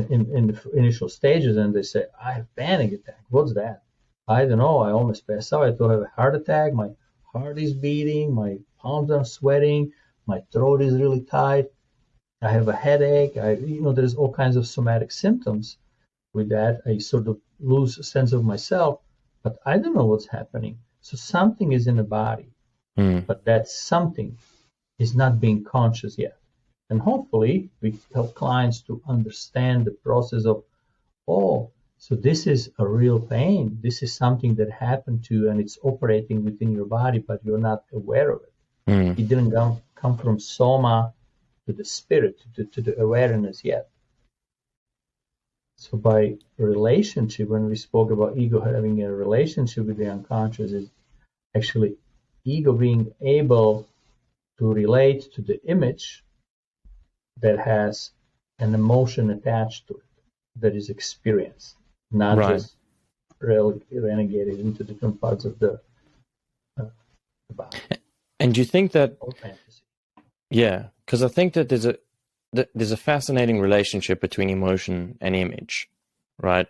in the initial stages, and they say, I have panic attack. What's that? I don't know, I almost passed out. I thought I have a heart attack. My heart is beating. My palms are sweating. My throat is really tight. I have a headache. There's all kinds of somatic symptoms with that. I sort of lose a sense of myself, but I don't know what's happening. So something is in the body, but that something is not being conscious yet. And hopefully we help clients to understand the process of, so this is a real pain. This is something that happened to you and it's operating within your body, but you're not aware of it. It didn't come from soma to the spirit, to the awareness yet. So by relationship, when we spoke about ego having a relationship with the unconscious, is actually ego being able to relate to the image that has an emotion attached to it, that is experienced, not just renegated into different parts of the body. And do you think that? Yeah, because I think that there's a fascinating relationship between emotion and image, right?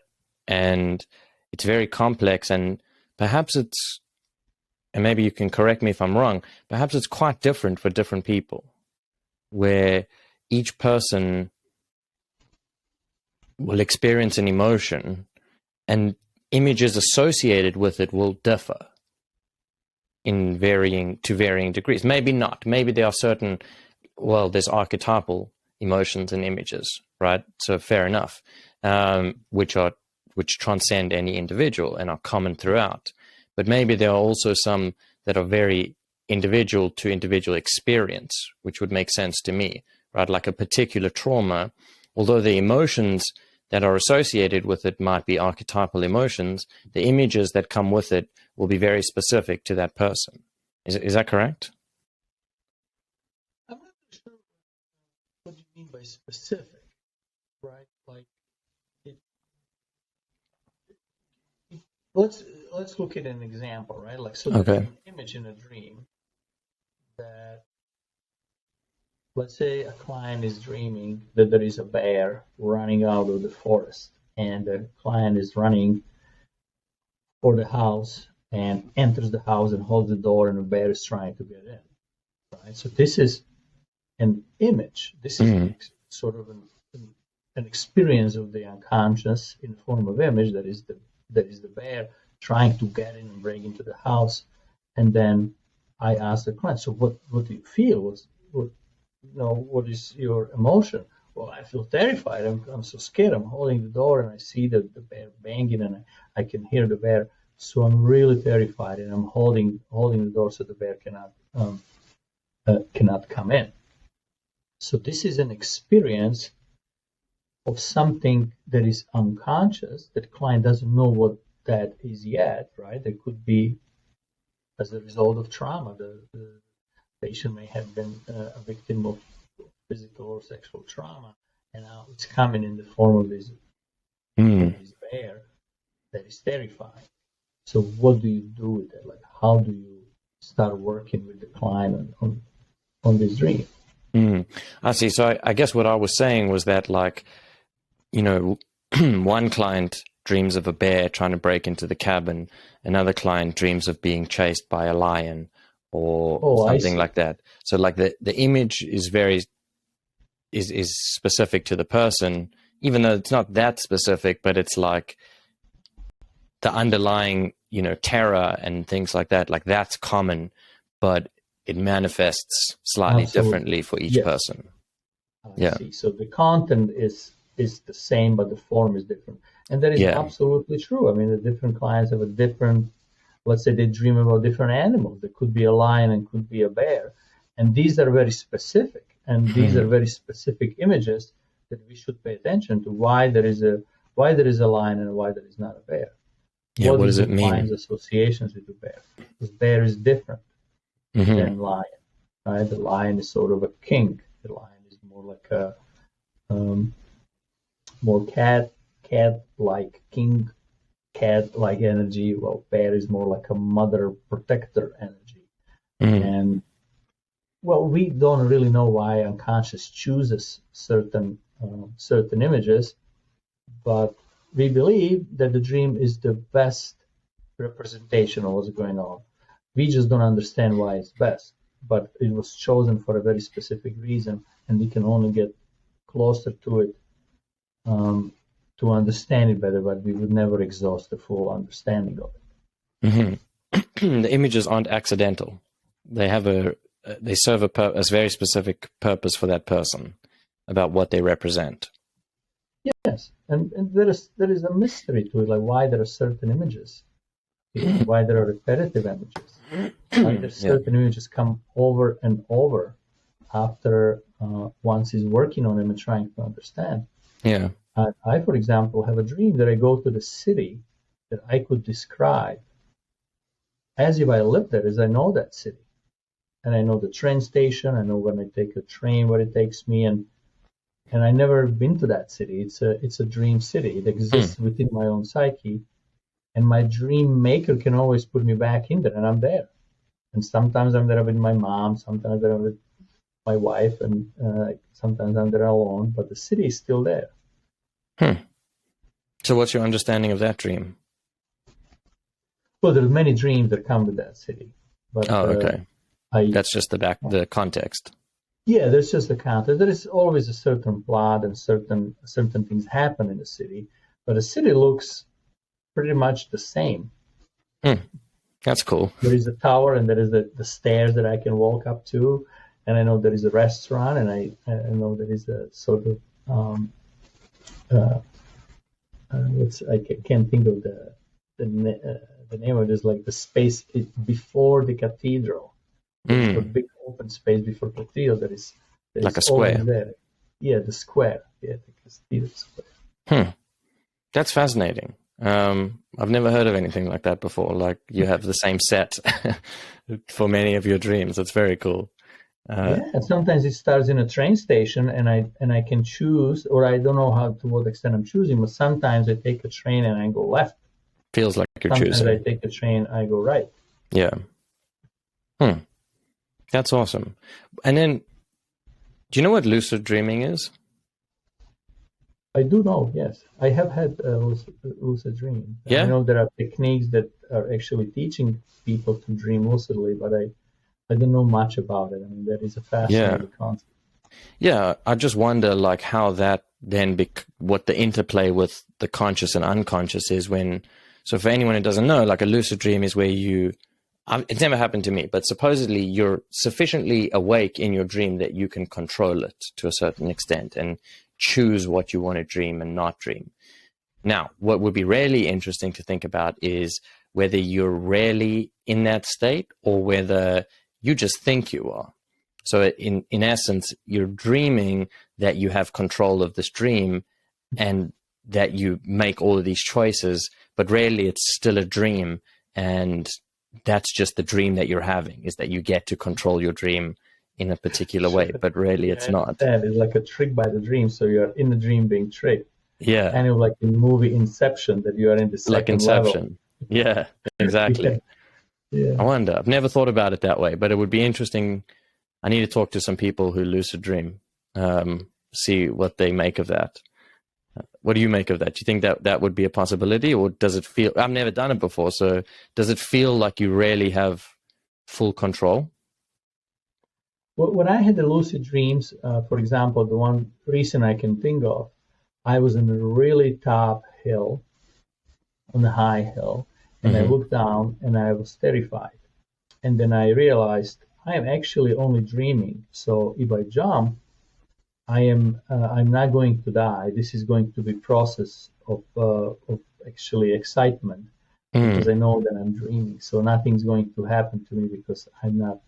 And it's very complex, and perhaps and maybe you can correct me if I'm wrong, perhaps it's quite different for different people, where each person will experience an emotion and images associated with it will differ to varying degrees. Maybe not. Maybe there are there's archetypal emotions and images, right? So fair enough, which transcend any individual and are common throughout. But maybe there are also some that are very individual to individual experience, which would make sense to me, right? Like a particular trauma, although the emotions that are associated with it might be archetypal emotions, the images that come with it will be very specific to that person. Is that correct? I'm not sure what you mean by specific, right? Like, let's look at an example, right? Like, so there's an image in a dream that, let's say a client is dreaming that there is a bear running out of the forest, and the client is running for the house and enters the house and holds the door, and the bear is trying to get in. Right? So this is an image. This is sort of an experience of the unconscious in the form of image that is the bear trying to get in and break into the house. And then I ask the client, so what do you feel? What is your emotion? Well, I feel terrified. I'm so scared. I'm holding the door and I see the bear banging and I can hear the bear. So I'm really terrified and I'm holding the door so the bear cannot come in. So this is an experience of something that is unconscious, that the client doesn't know what that is yet, right? It could be as a result of trauma. The patient may have been a victim of physical or sexual trauma, and now it's coming in the form of this bear that is terrifying. So what do you do with it? Like, how do you start working with the client on this dream? I see. So I guess what I was saying was that, like, one client dreams of a bear trying to break into the cabin. Another client dreams of being chased by a lion or something like that. So like the image is is specific to the person, even though it's not that specific, but it's like the underlying, terror and things like that. Like that's common, but it manifests slightly differently for each person. I see. So the content is the same, but the form is different. And that is absolutely true. I mean, the different clients have a different, let's say they dream about different animals. There could be a lion and could be a bear. And these are very specific. And these are very specific images that we should pay attention to, why there is a lion and why there is not a bear. Yeah, what does it mean? Client's associations with the bear. Because bear is different than lion. Right? The lion is sort of a king. The lion is more like a more cat-like, king cat-like energy. Well, bear is more like a mother protector energy. And well, we don't really know why unconscious chooses certain images, but we believe that the dream is the best representation of what's going on. We just don't understand why it's best, but it was chosen for a very specific reason, and we can only get closer to it to understand it better, but we would never exhaust the full understanding of it. Mm-hmm. The images aren't accidental. They have they serve a very specific purpose for that person about what they represent. Yes, and there is a mystery to it, like why there are certain images, why there are repetitive images, why there certain images come over and over after once he's working on them and trying to understand. Yeah. I, for example, have a dream that I go to the city that I could describe as if I lived there, as I know that city. And I know the train station, I know when I take a train, where it takes me, and I never been to that city. It's a dream city. It exists within my own psyche, and my dream maker can always put me back in there, and I'm there. And sometimes I'm there with my mom, sometimes I'm with my wife, and sometimes I'm there alone, but the city is still there. So what's your understanding of that dream? Well, there's many dreams that come with that city. But, okay. That's just the context. Yeah, there's just the context. There is always a certain plot and certain things happen in the city, but the city looks pretty much the same. That's cool. There is a tower, and there is the stairs that I can walk up to, and I know there is a restaurant, and I know there is a sort of I can't think of the name of it. Is like the space before the cathedral. There's a big open space before the cathedral that is like a square. There. Yeah, the square. Yeah, the cathedral square. That's fascinating. I've never heard of anything like that before. Like you have the same set for many of your dreams. That's very cool. Sometimes it starts in a train station, and I can choose, or I don't know to what extent I'm choosing, but sometimes I take a train and I go left. Feels like you're choosing. Sometimes I take a train, I go right. Yeah. That's awesome. And then, do you know what lucid dreaming is? I do know, yes. I have had lucid dreams. Yeah? I know there are techniques that are actually teaching people to dream lucidly, but I don't know much about it. I mean, that is a fascinating concept. Yeah, I just wonder, like, how that then, what the interplay with the conscious and unconscious is when, so for anyone who doesn't know, like a lucid dream is where it's never happened to me, but supposedly you're sufficiently awake in your dream that you can control it to a certain extent and choose what you want to dream and not dream. Now, what would be really interesting to think about is whether you're really in that state or whether you just think you are. So in essence, you're dreaming that you have control of this dream and that you make all of these choices, but really it's still a dream, and that's just the dream that you're having, is that you get to control your dream in a particular way, but really it's not. That is like a trick by the dream, so you're in the dream being tricked. Yeah. Kind of like the movie Inception, that you are in the second like Inception. level. Yeah, exactly. Yeah. I wonder. I've never thought about it that way, but it would be interesting. I need to talk to some people who lucid dream, see what they make of that. What do you make of that? Do you think that would be a possibility, or does it feel, I've never done it before, so does it feel like you really have full control? Well, when I had the lucid dreams, for example, the one recent I can think of, I was in a really top hill, on a high hill, and I looked down and I was terrified. And then I realized I am actually only dreaming. So if I jump, I'm not going to die. This is going to be process of actually excitement, because I know that I'm dreaming. So nothing's going to happen to me because I'm not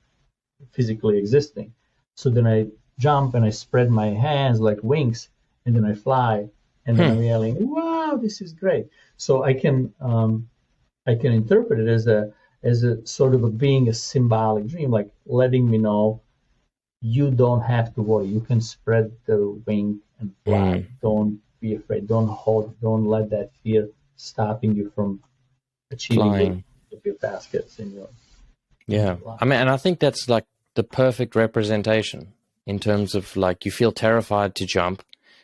physically existing. So then I jump and I spread my hands like wings, and then I fly, and then I'm yelling, "Wow, this is great!" So I can interpret it as a sort of being a symbolic dream, like letting me know you don't have to worry. You can spread the wing and fly. Don't be afraid. Don't let that fear stopping you from achieving your baskets in your life. I mean, and I think that's like the perfect representation in terms of, like, you feel terrified to jump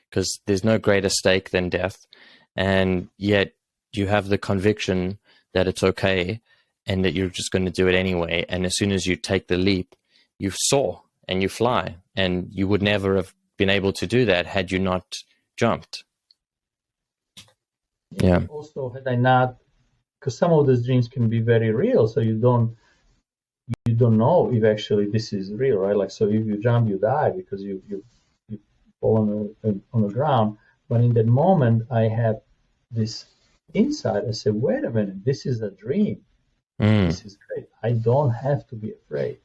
because there's no greater stake than death, and yet you have the conviction that it's okay and that you're just going to do it anyway. And as soon as you take the leap, you soar and you fly, and you would never have been able to do that had you not jumped. Yeah. Also, had I not, because some of those dreams can be very real, so you don't know if actually this is real, right? Like, so if you jump, you die because you fall on the ground. But in that moment, I have this insight. I say, wait a minute, this is a dream. This is great. I don't have to be afraid.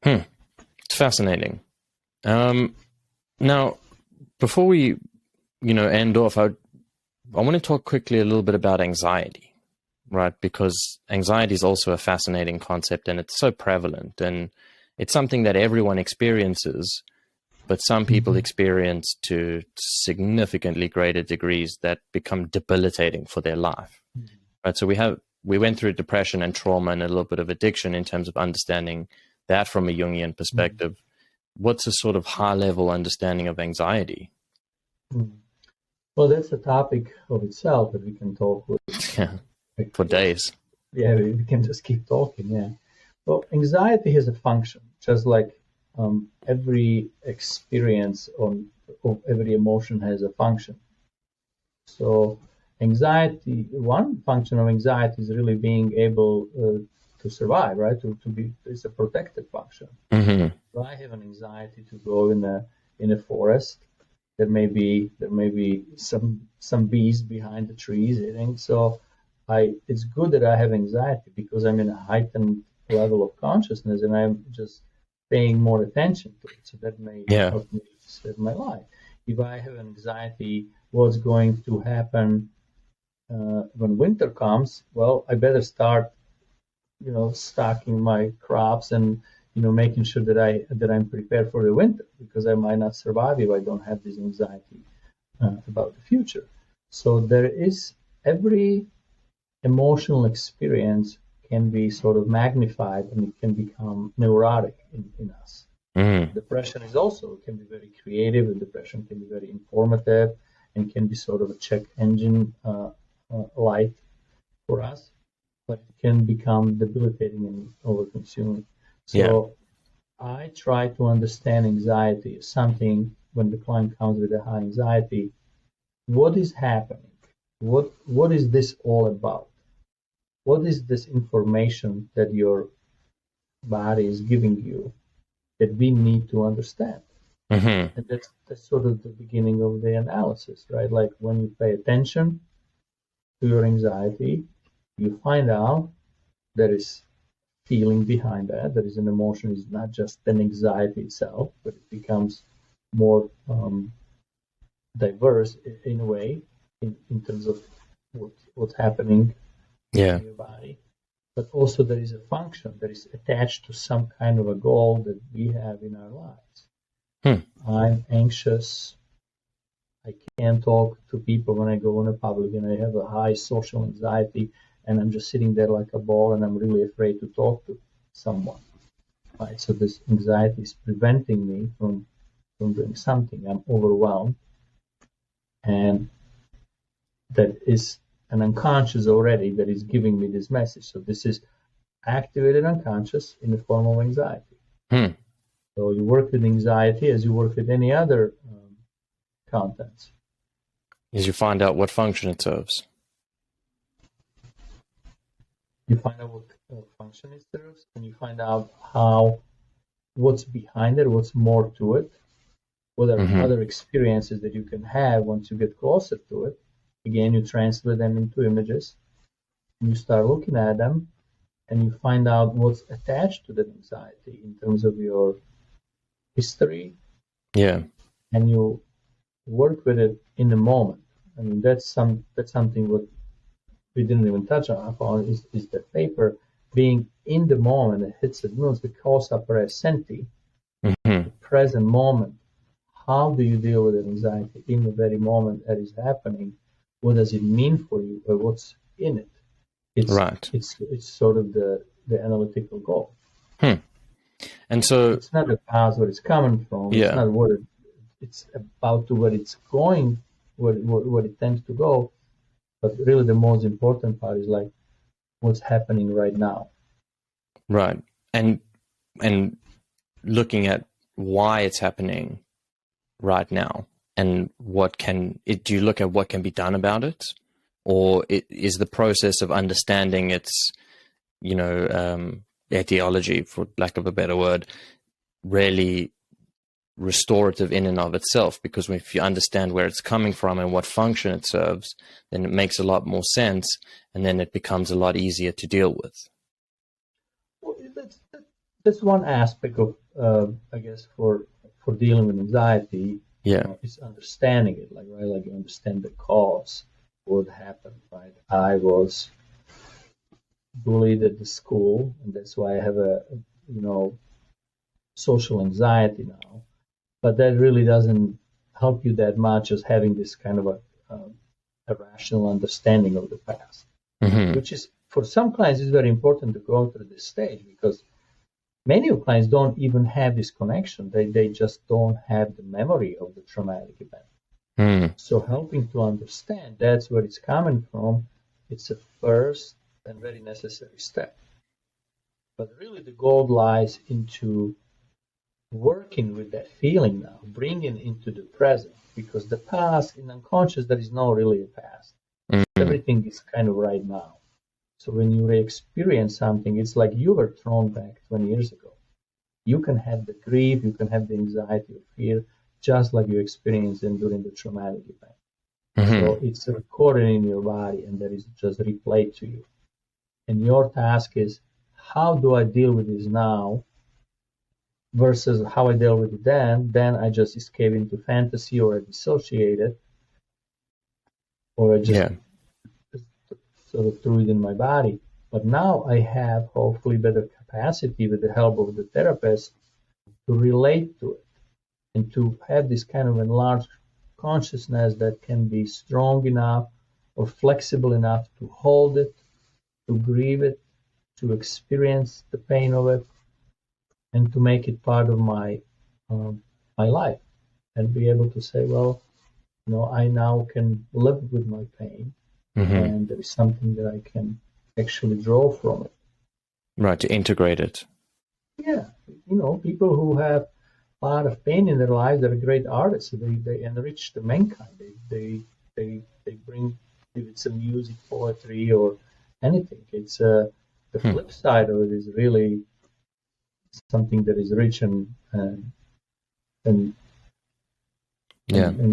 It's fascinating. Now, before we, end off, I want to talk quickly a little bit about anxiety, right? Because anxiety is also a fascinating concept, and it's so prevalent, and it's something that everyone experiences, but some people experience to significantly greater degrees that become debilitating for their life, right? So we went through depression and trauma and a little bit of addiction in terms of understanding that from a Jungian perspective. What's a sort of high-level understanding of anxiety? Well, that's a topic of itself that we can talk with. For days. Yeah, we can just keep talking, yeah. Well, anxiety has a function, just like every experience of every emotion has a function. So anxiety, one function of anxiety is really being able to survive, right? It's a protective function. So I have an anxiety to go in a forest. There may be some bees behind the trees eating. So it's good that I have anxiety because I'm in a heightened level of consciousness and I'm just paying more attention to it. So that may help me save my life. If I have anxiety, what's going to happen when winter comes? Well, I better start, stocking my crops and making sure that I'm prepared for the winter, because I might not survive if I don't have this anxiety about the future. So there is every emotional experience can be sort of magnified and it can become neurotic in us. Depression is also can be very creative, and depression can be very informative and can be sort of a check engine light for us, but it can become debilitating and over-consuming. So I try to understand anxiety as something, when the client comes with a high anxiety, what is happening? What is this all about? What is this information that your body is giving you that we need to understand? And that's sort of the beginning of the analysis, right? Like when you pay attention to your anxiety, you find out there is feeling behind that. There is an emotion. It's not just an anxiety itself, but it becomes more diverse in a way in terms of what's happening in your body. But also there is a function that is attached to some kind of a goal that we have in our lives. I'm anxious. I can't talk to people when I go in a public, and I have a high social anxiety, and I'm just sitting there like a ball, and I'm really afraid to talk to someone. Right? So this anxiety is preventing me from doing something. I'm overwhelmed, and that is an unconscious already that is giving me this message. So this is activated unconscious in the form of anxiety. So you work with anxiety as you work with any other contents. As you find out what function it serves. You find out what function it serves, and you find out what's behind it, what's more to it, what are other experiences that you can have once you get closer to it. Again, you translate them into images, and you start looking at them, and you find out what's attached to that anxiety in terms of your history. And you work with it in the moment. I mean, that's something what we didn't even touch upon is that paper being in the moment. It hits the notes, the cosa presenti, the present moment. How do you deal with anxiety in the very moment that is happening? What does it mean for you, or what's in it? It's sort of the analytical goal. And so it's not about where it's coming from. It's not what it's about to where it's going, where it tends to go. But really the most important part is like what's happening right now. Right. And looking at why it's happening right now, and do you look at what can be done about it? Or is the process of understanding its, etiology, for lack of a better word, really restorative in and of itself? Because if you understand where it's coming from and what function it serves, then it makes a lot more sense, and then it becomes a lot easier to deal with. Well, that's one aspect of, I guess, for dealing with anxiety. Yeah, it's understanding it, like you understand the cause, what happened. Right, I was bullied at the school, and that's why I have a social anxiety now. But that really doesn't help you that much as having this kind of a rational understanding of the past, which is, for some clients, is very important to go through this stage, because many of clients don't even have this connection. They just don't have the memory of the traumatic event. So helping to understand that's where it's coming from, it's a first and very necessary step. But really the goal lies into working with that feeling now, bringing it into the present, because the past, in unconscious, there is no really a past. Everything is kind of right now. So when you experience something, it's like you were thrown back 20 years ago. You can have the grief, you can have the anxiety or fear, just like you experienced it during the traumatic event. So it's recorded in your body, and that is just replayed to you. And your task is, how do I deal with this now versus how I dealt with it then? Then I just escape into fantasy, or I dissociate it, or I just sort of threw it in my body. But now I have hopefully better capacity, with the help of the therapist, to relate to it and to have this kind of enlarged consciousness that can be strong enough or flexible enough to hold it, to grieve it, to experience the pain of it, and to make it part of my life, and be able to say, well, I now can live with my pain, and there is something that I can actually draw from it. Right, to integrate it. Yeah, people who have a lot of pain in their lives, they're great artists. They enrich the mankind. They bring, if it's a music, poetry, or anything. It's the flip side of it is really something that is rich and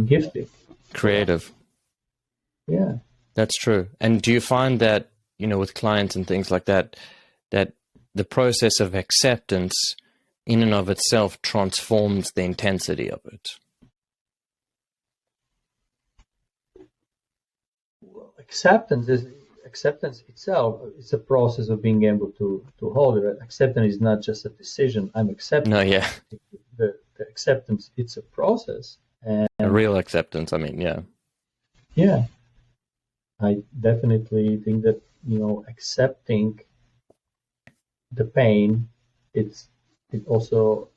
gifted, creative. Yeah, that's true. And do you find that with clients and things like that, that the process of acceptance in and of itself transforms the intensity of it? Well, acceptance itself, it's a process of being able to hold it. Acceptance is not just a decision. I'm accepting. No, yeah. The acceptance, it's a process. And a real acceptance, yeah. Yeah. I definitely think that, accepting the pain, it also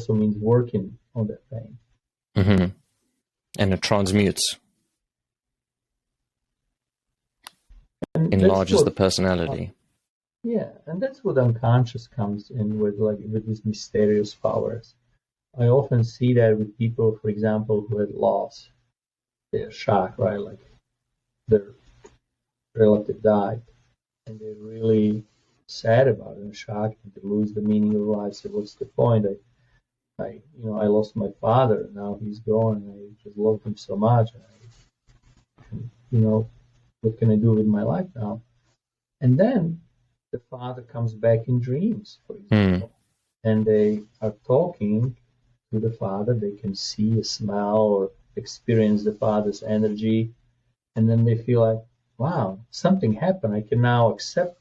means working on that pain. And it transmutes. And enlarges the personality. And that's what unconscious comes in with these mysterious powers. I often see that with people, for example, who had loss. They're shocked, right? Like their relative died, and they're really sad about it and shocked, and they lose the meaning of life. So what's the point? I lost my father, and now he's gone, and I just loved him so much. And what can I do with my life now? And then the father comes back in dreams, for example, and they are talking to the father. They can see a smell or experience the father's energy, and then they feel like, wow, something happened. I can now accept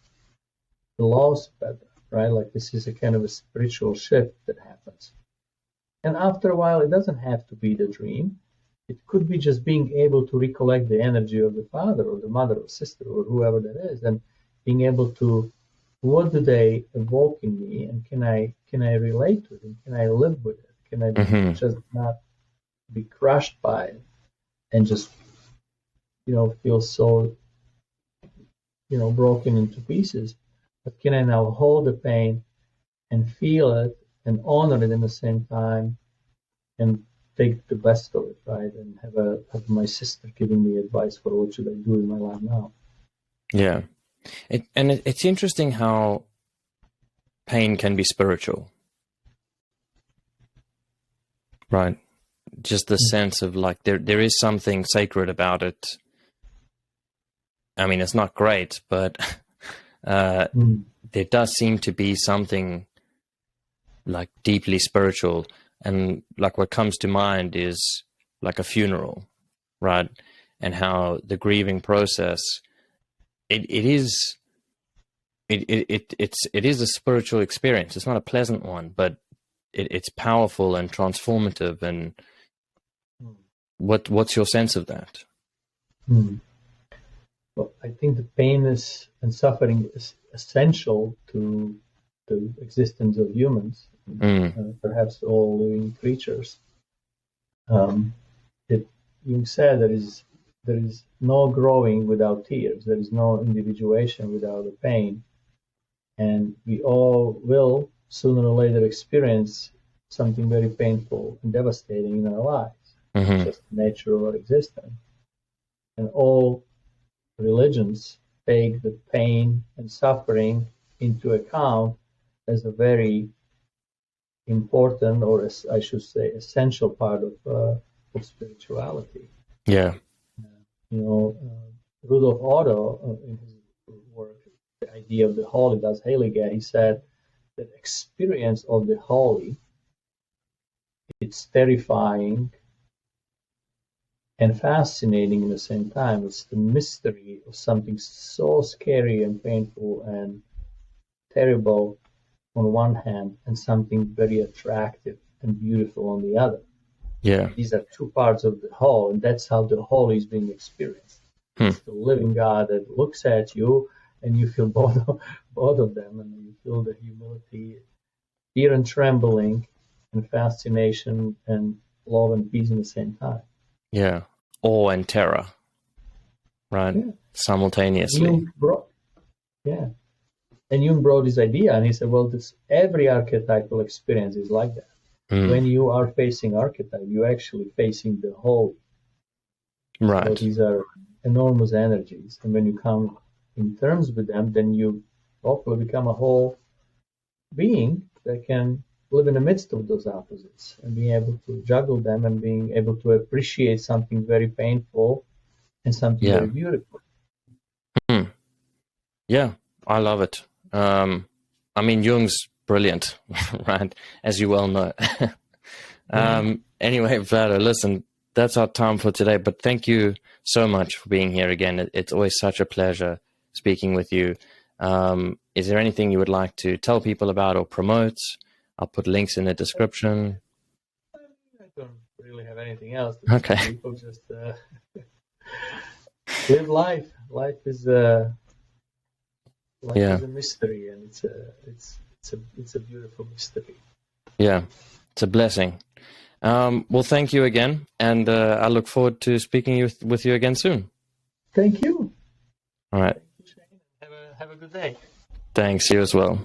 the loss better, right? Like this is a kind of a spiritual shift that happens. And after a while, it doesn't have to be the dream. It could be just being able to recollect the energy of the father or the mother or sister or whoever that is, and being able to, what do they evoke in me, and can I relate to it, and can I live with it? Can I just not be crushed by it and just feel so broken into pieces, but can I now hold the pain and feel it and honor it in the same time and take the best of it, right? And have my sister giving me advice for what should I do in my life now. Yeah. It's interesting how pain can be spiritual, right? Just the sense of like there is something sacred about it. I mean, it's not great, but there does seem to be something like deeply spiritual. And like what comes to mind is like a funeral, right? And how the grieving process, it is a spiritual experience. It's not a pleasant one, but it's powerful and transformative. And what's your sense of that? Well, I think the pain and suffering is essential to the existence of humans, perhaps all living creatures. Jung said there is no growing without tears. There is no individuation without the pain. And we all will sooner or later experience something very painful and devastating in our lives. It's just the nature of our existence. And all religions take the pain and suffering into account as a very important, or as I should say, essential part of spirituality. Yeah. Rudolf Otto, in his work, The Idea of the Holy, Das Heilige, he said that experience of the holy, it's terrifying and fascinating at the same time. It's the mystery of something so scary and painful and terrible on one hand, and something very attractive and beautiful on the other. Yeah. These are two parts of the whole, and that's how the whole is being experienced. It's the living God that looks at you, and you feel both of them, and you feel the humility, fear and trembling, and fascination, and love and peace in the same time. Yeah. Awe and terror, right? Yeah. Simultaneously. And Jung brought this idea, and he said, well, every archetypal experience is like that. When you are facing archetype, you're actually facing the whole. Right. So these are enormous energies. And when you come in terms with them, then you hopefully become a whole being that can live in the midst of those opposites and being able to juggle them and being able to appreciate something very painful and something very beautiful. Yeah, I love it. I mean, Jung's brilliant, right? As you well know. Anyway, Vlado, listen, that's our time for today, but thank you so much for being here again. It's always such a pleasure speaking with you. Is there anything you would like to tell people about or promote? I'll put links in the description. I don't really have anything else. Okay. People just live life. Life is a mystery, and it's a beautiful mystery. Yeah, it's a blessing. Well, thank you again, and I look forward to speaking with you again soon. Thank you. All right. Thank you, Shane. Have a good day. Thanks, you as well.